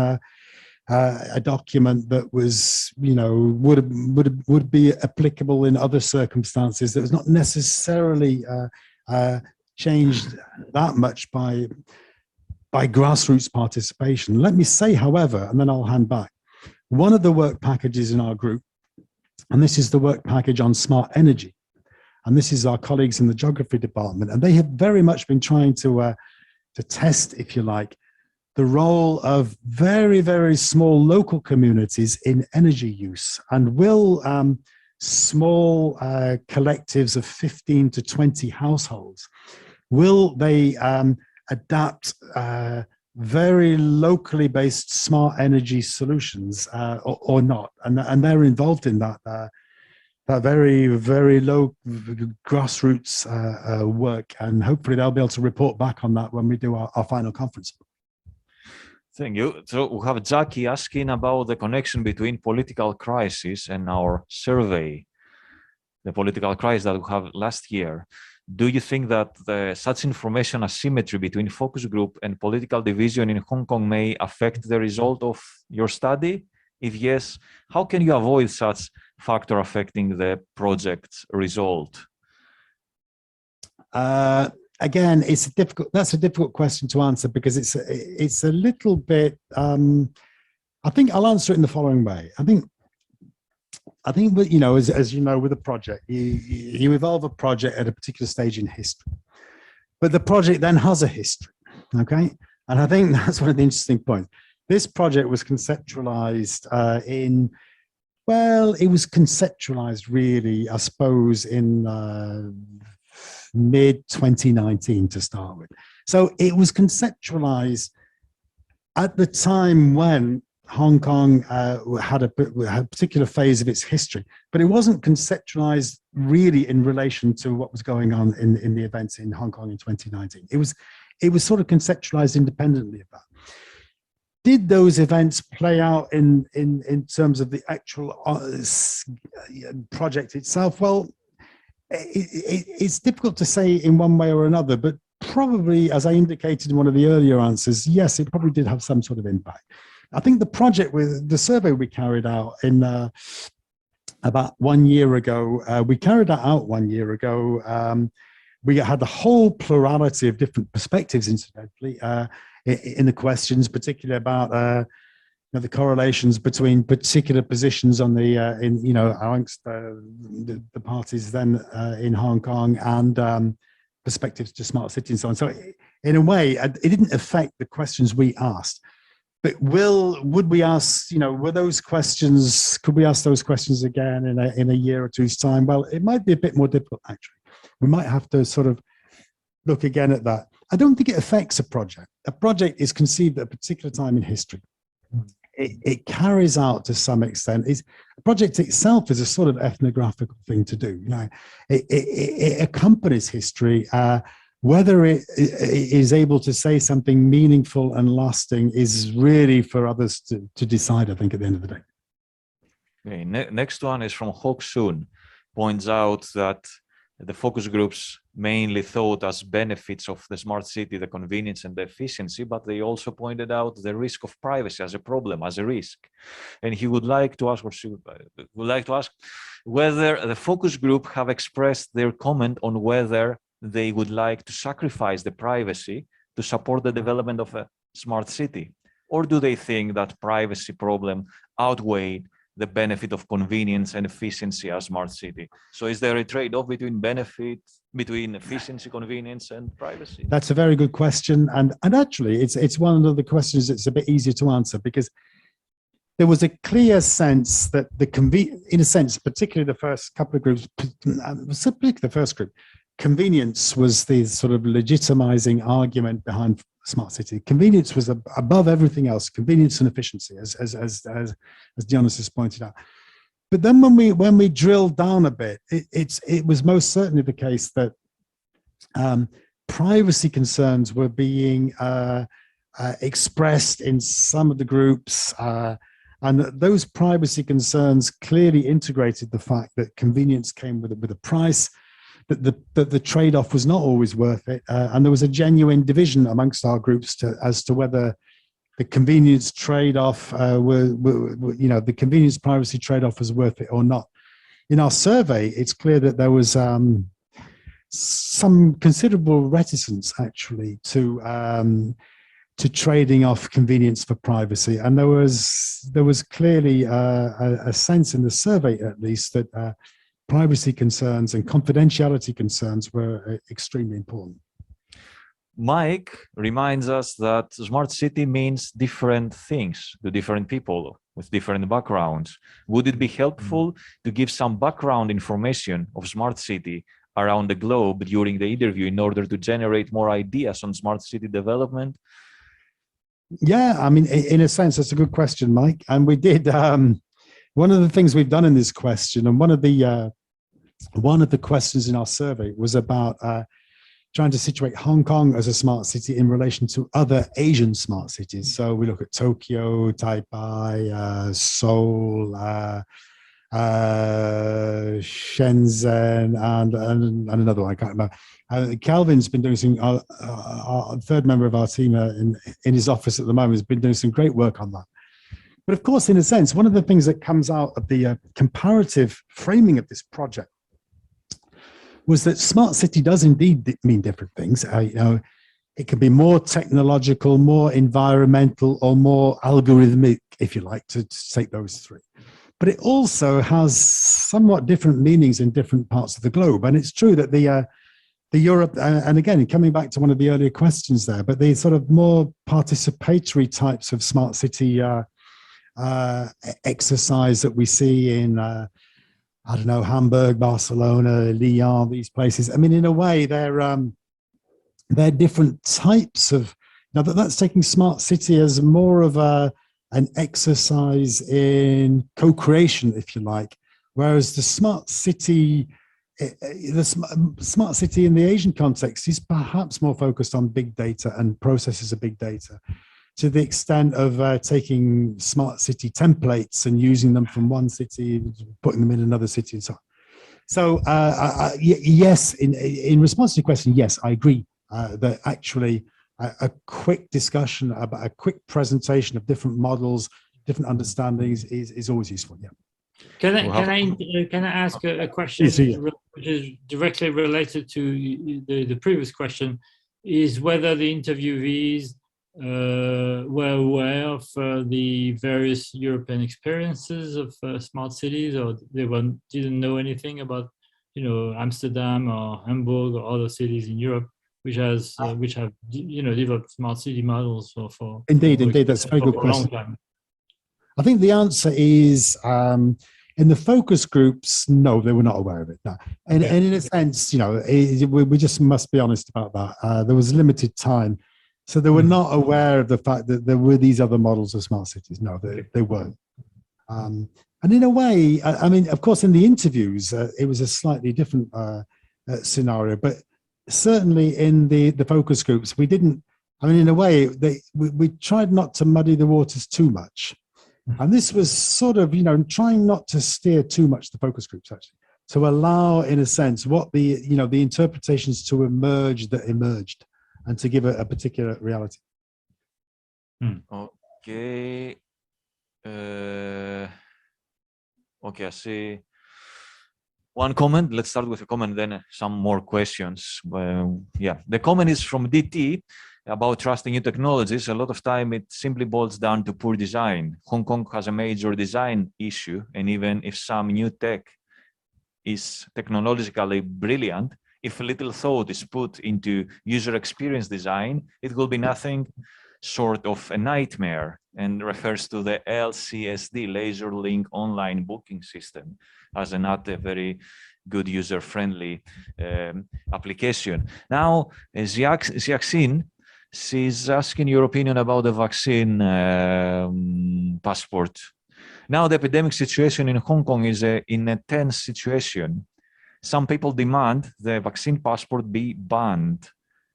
a document that was, would be applicable in other circumstances, that was not necessarily changed that much by grassroots participation. Let me say, however, and then I'll hand back, one of the work packages in our group, and this is the work package on smart energy, and this is our colleagues in the geography department, and they have very much been trying to test, if you like, the role of very, very small local communities in energy use, and will small collectives of 15 to 20 households, will they adapt very locally based smart energy solutions or not? And they're involved in that very, very low grassroots work, and hopefully they'll be able to report back on that when we do our final conference. Thank you. So we have Jackie asking about the connection between political crisis and our survey, the political crisis that we have last year. Do you think that such information asymmetry between focus group and political division in Hong Kong may affect the result of your study? If yes, how can you avoid such factor affecting the project's result? Again, that's a difficult question to answer, because it's a little bit, I think I'll answer it in the following way. I think, as you know, with a project, you evolve a project at a particular stage in history, but the project then has a history, okay? And I think that's one of the interesting points. This project was conceptualized it was conceptualized really, I suppose, in mid-2019 to start with. So it was conceptualized at the time when Hong Kong had a particular phase of its history, but it wasn't conceptualized really in relation to what was going on in the events in Hong Kong in 2019. It was sort of conceptualized independently of that. Did those events play out in terms of the actual project itself? Well, it's difficult to say in one way or another, but probably, as I indicated in one of the earlier answers, yes, it probably did have some sort of impact. I think the project with the survey we carried out in about 1 year ago, we carried that out 1 year ago. We had the whole plurality of different perspectives, incidentally, in the questions, particularly about the correlations between particular positions on the amongst the parties then in Hong Kong, and perspectives to smart cities and so on. So in a way, it didn't affect the questions we asked. But would we ask, were those questions, could we ask those questions again in a year or two's time? Well, it might be a bit more difficult, actually. We might have to sort of look again at that. I don't think it affects a project. A project is conceived at a particular time in history. it carries out to some extent. The project itself is a sort of ethnographical thing to do. You know, it accompanies history. Whether it is able to say something meaningful and lasting is really for others to decide, I think, at the end of the day. Okay, next one is from Tsun, points out that the focus groups mainly thought as benefits of the smart city, the convenience and the efficiency, but they also pointed out the risk of privacy as a problem, as a risk. And he would like to ask, or she would like to ask, whether the focus group have expressed their comment on whether they would like to sacrifice the privacy to support the development of a smart city, or do they think that privacy problem outweigh the benefit of convenience and efficiency as smart city? So is there a trade-off between efficiency, convenience, and privacy? That's a very good question. And actually, it's one of the questions that's a bit easier to answer, because there was a clear sense that in a sense, particularly the first couple of groups, particularly the first group, convenience was the sort of legitimizing argument behind smart city. Convenience was above everything else, convenience and efficiency, as Dionysios pointed out. But then when we drilled down a bit, it was most certainly the case that privacy concerns were being expressed in some of the groups, and those privacy concerns clearly integrated the fact that convenience came with a price, that the trade-off was not always worth it, and there was a genuine division amongst our groups as to whether the convenience trade-off, the convenience privacy trade-off was worth it or not. In our survey, it's clear that there was some considerable reticence actually to trading off convenience for privacy, and there was clearly a sense in the survey, at least, that privacy concerns and confidentiality concerns were extremely important. Mike reminds us that smart city means different things to different people with different backgrounds. Would it be helpful to give some background information of smart city around the globe during the interview in order to generate more ideas on smart city development? Yeah, I mean, in a sense, that's a good question, Mike. And we did, one of the things we've done in this question, and one of the questions in our survey was about trying to situate Hong Kong as a smart city in relation to other Asian smart cities. So we look at Tokyo, Taipei, Seoul, Shenzhen, and another one, I can't remember. Calvin's been doing some, our third member of our team in his office at the moment has been doing some great work on that. But of course, in a sense, one of the things that comes out of the comparative framing of this project was that smart city does indeed mean different things. It can be more technological, more environmental, or more algorithmic, if you like, to take those three. But it also has somewhat different meanings in different parts of the globe. And it's true that the Europe, and again, coming back to one of the earlier questions there, but the sort of more participatory types of smart city exercise that we see in I don't know, Hamburg, Barcelona, Lyon, these places. I mean, in a way, they're different types of. Now that's taking smart city as more of an exercise in co-creation, if you like, whereas the smart city in the Asian context is perhaps more focused on big data and processes of big data, to the extent of taking smart city templates and using them from one city, putting them in another city and so on. So yes, in response to your question, yes, I agree that actually a quick discussion, about a quick presentation of different models, different understandings is always useful, yeah. Can I ask a question which is directly related to the previous question, is whether the interviewees were aware of the various European experiences of smart cities, or they didn't know anything about, Amsterdam or Hamburg or other cities in Europe which have developed smart city models for indeed, that's a very good question. I think the answer is in the focus groups, no, they were not aware of it. No. And in a sense, we just must be honest about that. There was limited time So they were not aware of the fact that there were these other models of smart cities. No, they weren't. And in a way, I mean, of course, in the interviews, it was a slightly different scenario, but certainly in the focus groups, we didn't, I mean, in a way, we tried not to muddy the waters too much. And this was sort of, you know, trying not to steer too much the focus groups, actually, to allow, in a sense, what the, you know, the interpretations to emerge that emerged and to give a particular reality. Okay. Okay, I see one comment. Let's start with a comment, then some more questions. Yeah, the comment is from DT about trusting new technologies. A lot of time it simply boils down to poor design. Hong Kong has a major design issue, and even if some new tech is technologically brilliant, if little thought is put into user experience design, it will be nothing short of a nightmare, and refers to the LCSD, Laser Link Online Booking System, as not a very good user-friendly application. Now, Xiaxin, she's asking your opinion about the vaccine passport. Now, the epidemic situation in Hong Kong is in a tense situation. Some people demand the vaccine passport be banned,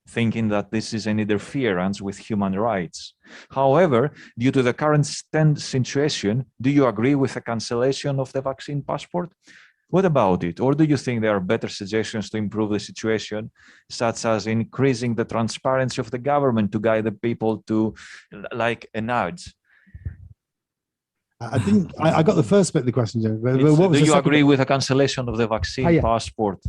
thinking that this is an interference with human rights. However, due to the current tense situation, do you agree with the cancellation of the vaccine passport? What about it? Or do you think there are better suggestions to improve the situation, such as increasing the transparency of the government to guide the people to, like, a nudge? I think I got the first bit of the question. Do you agree with the cancellation of the vaccine passport?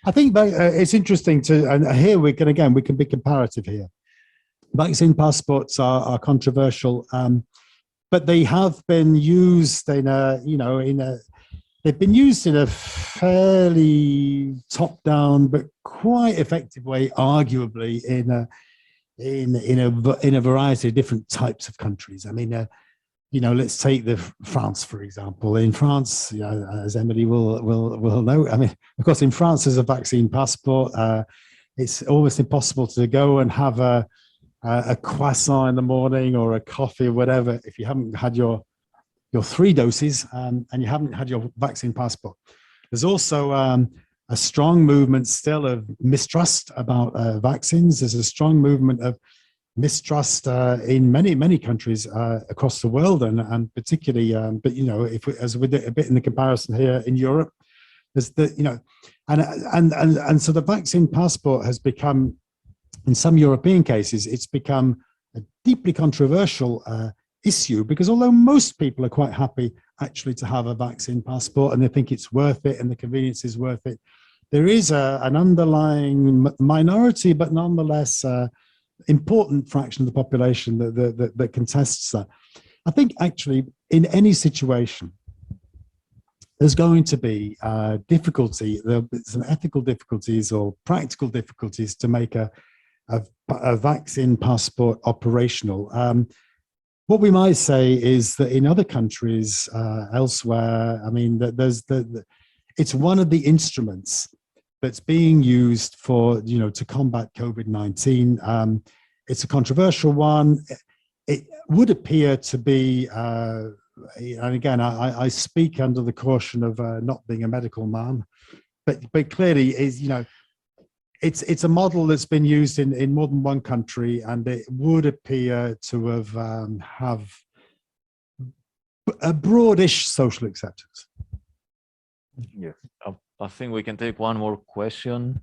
I think it's interesting to, and here we can be comparative here. Vaccine passports are controversial, but they have been used in they've been used in a fairly top-down but quite effective way, arguably in a variety of different types of countries. I mean, let's take France, for example. In France, as Emily will know, I mean, of course, in France, there's a vaccine passport. It's almost impossible to go and have a croissant in the morning or a coffee or whatever if you haven't had your 3 doses and you haven't had your vaccine passport. There's also a strong movement still of mistrust about vaccines. There's a strong movement of mistrust in many countries across the world, and particularly, but as we did a bit in the comparison here in Europe, there's and so the vaccine passport has become, in some European cases, it's become a deeply controversial issue, because although most people are quite happy actually to have a vaccine passport and they think it's worth it and the convenience is worth it, there is an underlying minority, but nonetheless important fraction of the population that contests that. I think actually in any situation, there's going to be difficulty, some ethical difficulties or practical difficulties to make a vaccine passport operational. What we might say is that in other countries elsewhere, I mean, it's one of the instruments that's being used for, to combat COVID-19. It's a controversial one. It would appear to be, and again, I speak under the caution of not being a medical man, but clearly is, it's a model that's been used in more than one country, and it would appear to have a broadish social acceptance. Yeah, I think we can take one more question.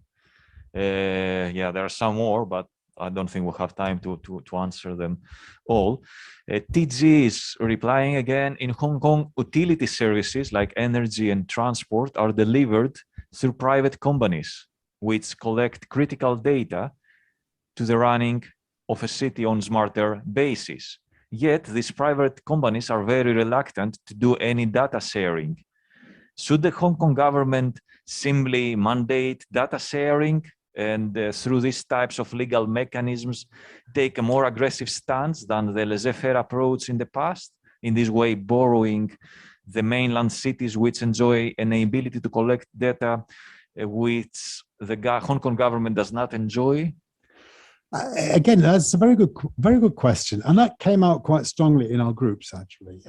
Yeah, there are some more, but I don't think we'll have time to answer them all. TG is replying again. In Hong Kong, utility services like energy and transport are delivered through private companies, which collect critical data to the running of a city on smarter basis. Yet these private companies are very reluctant to do any data sharing. Should the Hong Kong government simply mandate data sharing and through these types of legal mechanisms take a more aggressive stance than the laissez-faire approach in the past, in this way borrowing the mainland cities which enjoy an ability to collect data which the Hong Kong government does not enjoy? Again, that's a very good question, and that came out quite strongly in our groups actually.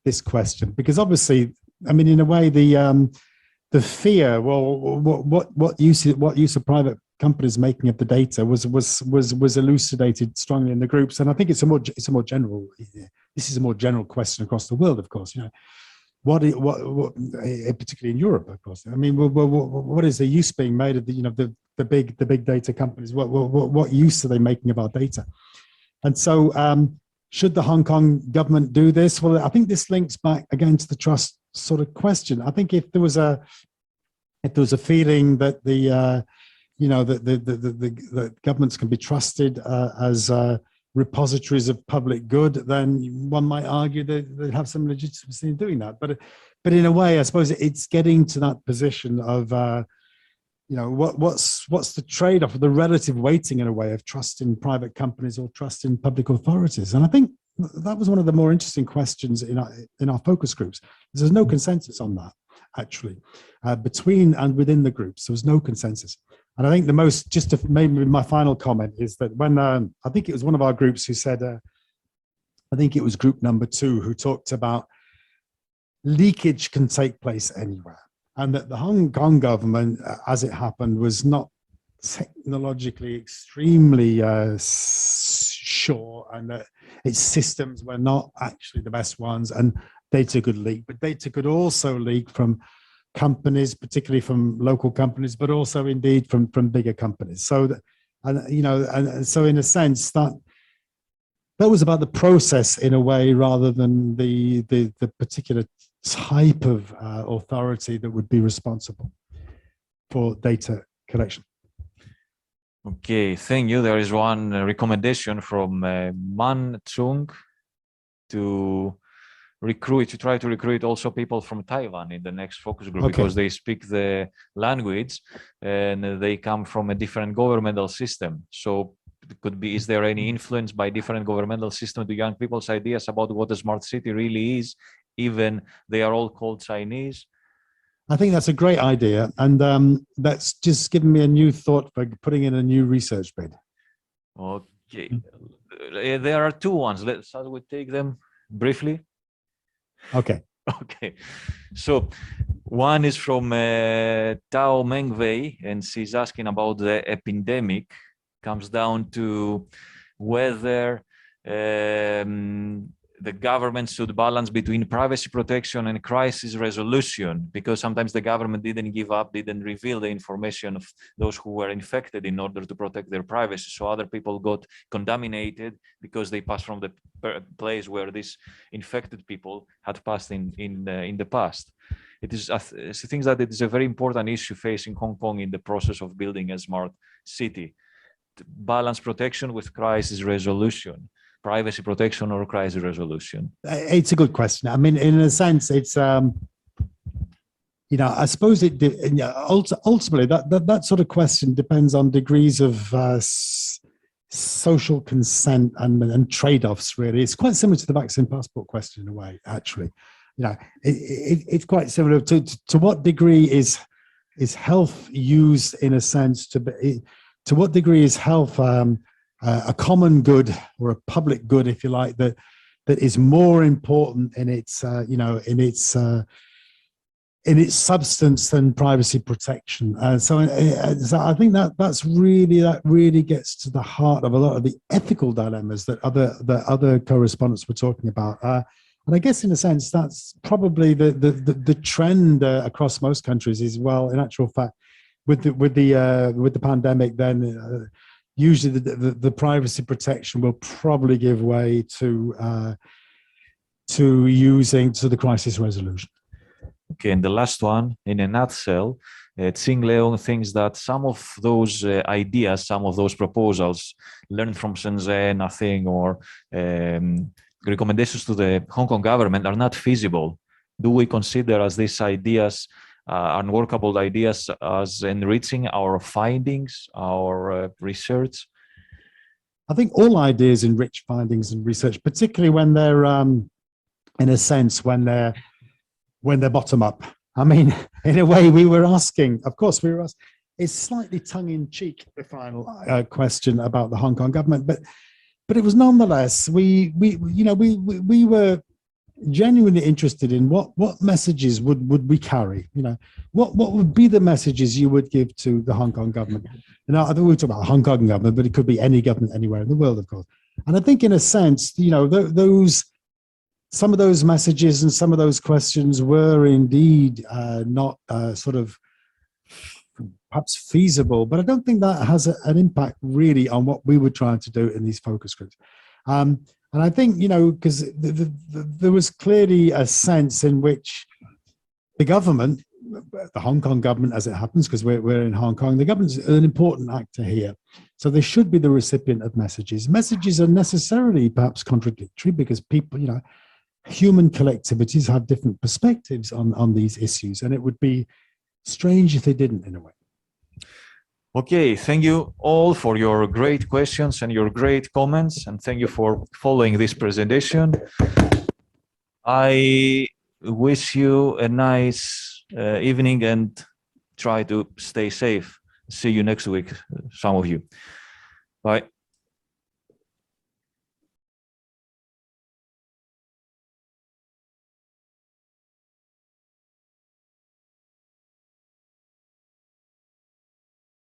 This question, because obviously, I mean, in a way, the fear, well, what use of private companies making of the data was elucidated strongly in the groups, and I think it's a more general. This is a more general question across the world, of course. You know, what particularly in Europe, of course. I mean, what is the use being made of the big data companies? What use are they making of our data? And so, should the Hong Kong government do this? Well, I think this links back again to the trust sort of question. I think if there was a feeling that the governments can be trusted as repositories of public good, then one might argue that they have some legitimacy in doing that. But in a way, I suppose it's getting to that position of what's the trade-off, the relative weighting in a way of trust in private companies or trust in public authorities. And I think that was one of the more interesting questions in our focus groups. There's no consensus on that, actually, between and within the groups. There was no consensus. And I think maybe my final comment is that when I think it was one of our groups who said, I think it was group number 2 who talked about leakage can take place anywhere. And that the Hong Kong government, as it happened, was not technologically extremely sure, and that its systems were not actually the best ones, and data could leak. But data could also leak from companies, particularly from local companies, but also indeed from bigger companies. So, and so in a sense that was about the process in a way, rather than the particular type of authority that would be responsible for data collection. Okay, thank you. There is one recommendation from Man Chung to try to recruit also people from Taiwan in the next focus group, because they speak the language and they come from a different governmental system. So it could be, is there any influence by different governmental system to young people's ideas about what a smart city really is, even they are all called Chinese? I think that's a great idea, and that's just given me a new thought for putting in a new research bid. Okay, there are 2 ones. Shall we take them briefly? Okay. Okay, so one is from Tao Mengwei, and she's asking about the epidemic. Comes down to whether the government should balance between privacy protection and crisis resolution, because sometimes the government didn't give up, didn't reveal the information of those who were infected in order to protect their privacy. So other people got contaminated because they passed from the place where these infected people had passed in the past. It is, I think that it is a very important issue facing Hong Kong in the process of building a smart city. To balance protection with crisis resolution. Privacy protection or crisis resolution? It's a good question. I mean, in a sense, it's I suppose ultimately that sort of question depends on degrees of social consent and trade-offs. Really, it's quite similar to the vaccine passport question in a way. Actually, it's quite similar to what degree is health used in a sense to what degree is health a common good or a public good, if you like, that is more important in its substance than privacy protection. So I think that really gets to the heart of a lot of the ethical dilemmas that other co-respondents were talking about. And I guess in a sense that's probably the trend across most countries is, well, in actual fact, with the pandemic, then. Usually the privacy protection will probably give way to the crisis resolution. Okay, and the last one, in a nutshell, Tsing Leong thinks that some of those ideas, some of those proposals learned from Shenzhen, I think, or recommendations to the Hong Kong government are not feasible. Do we consider as these ideas unworkable ideas as enriching our findings, our research? I think all ideas enrich findings and research, particularly when they're, in a sense, when they're bottom up. I mean, in a way, we were asking. Of course, we were asking. is slightly tongue-in-cheek, the final question about the Hong Kong government, but it was nonetheless, we were genuinely interested in what messages would we carry, what would be the messages you would give to the Hong Kong government. And I think we talk about the Hong Kong government, but it could be any government anywhere in the world, of course. And I think in a sense, some of those messages and some of those questions were indeed not sort of perhaps feasible, but I don't think that has an impact really on what we were trying to do in these focus groups. And I think, because there was clearly a sense in which the government, the Hong Kong government as it happens, because we're in Hong Kong, the government's an important actor here. So they should be the recipient of messages. Messages are necessarily perhaps contradictory because people, human collectivities have different perspectives on these issues, and it would be strange if they didn't in a way. Okay, thank you all for your great questions and your great comments, and thank you for following this presentation. I wish you a nice evening and try to stay safe. See you next week, some of you. Bye.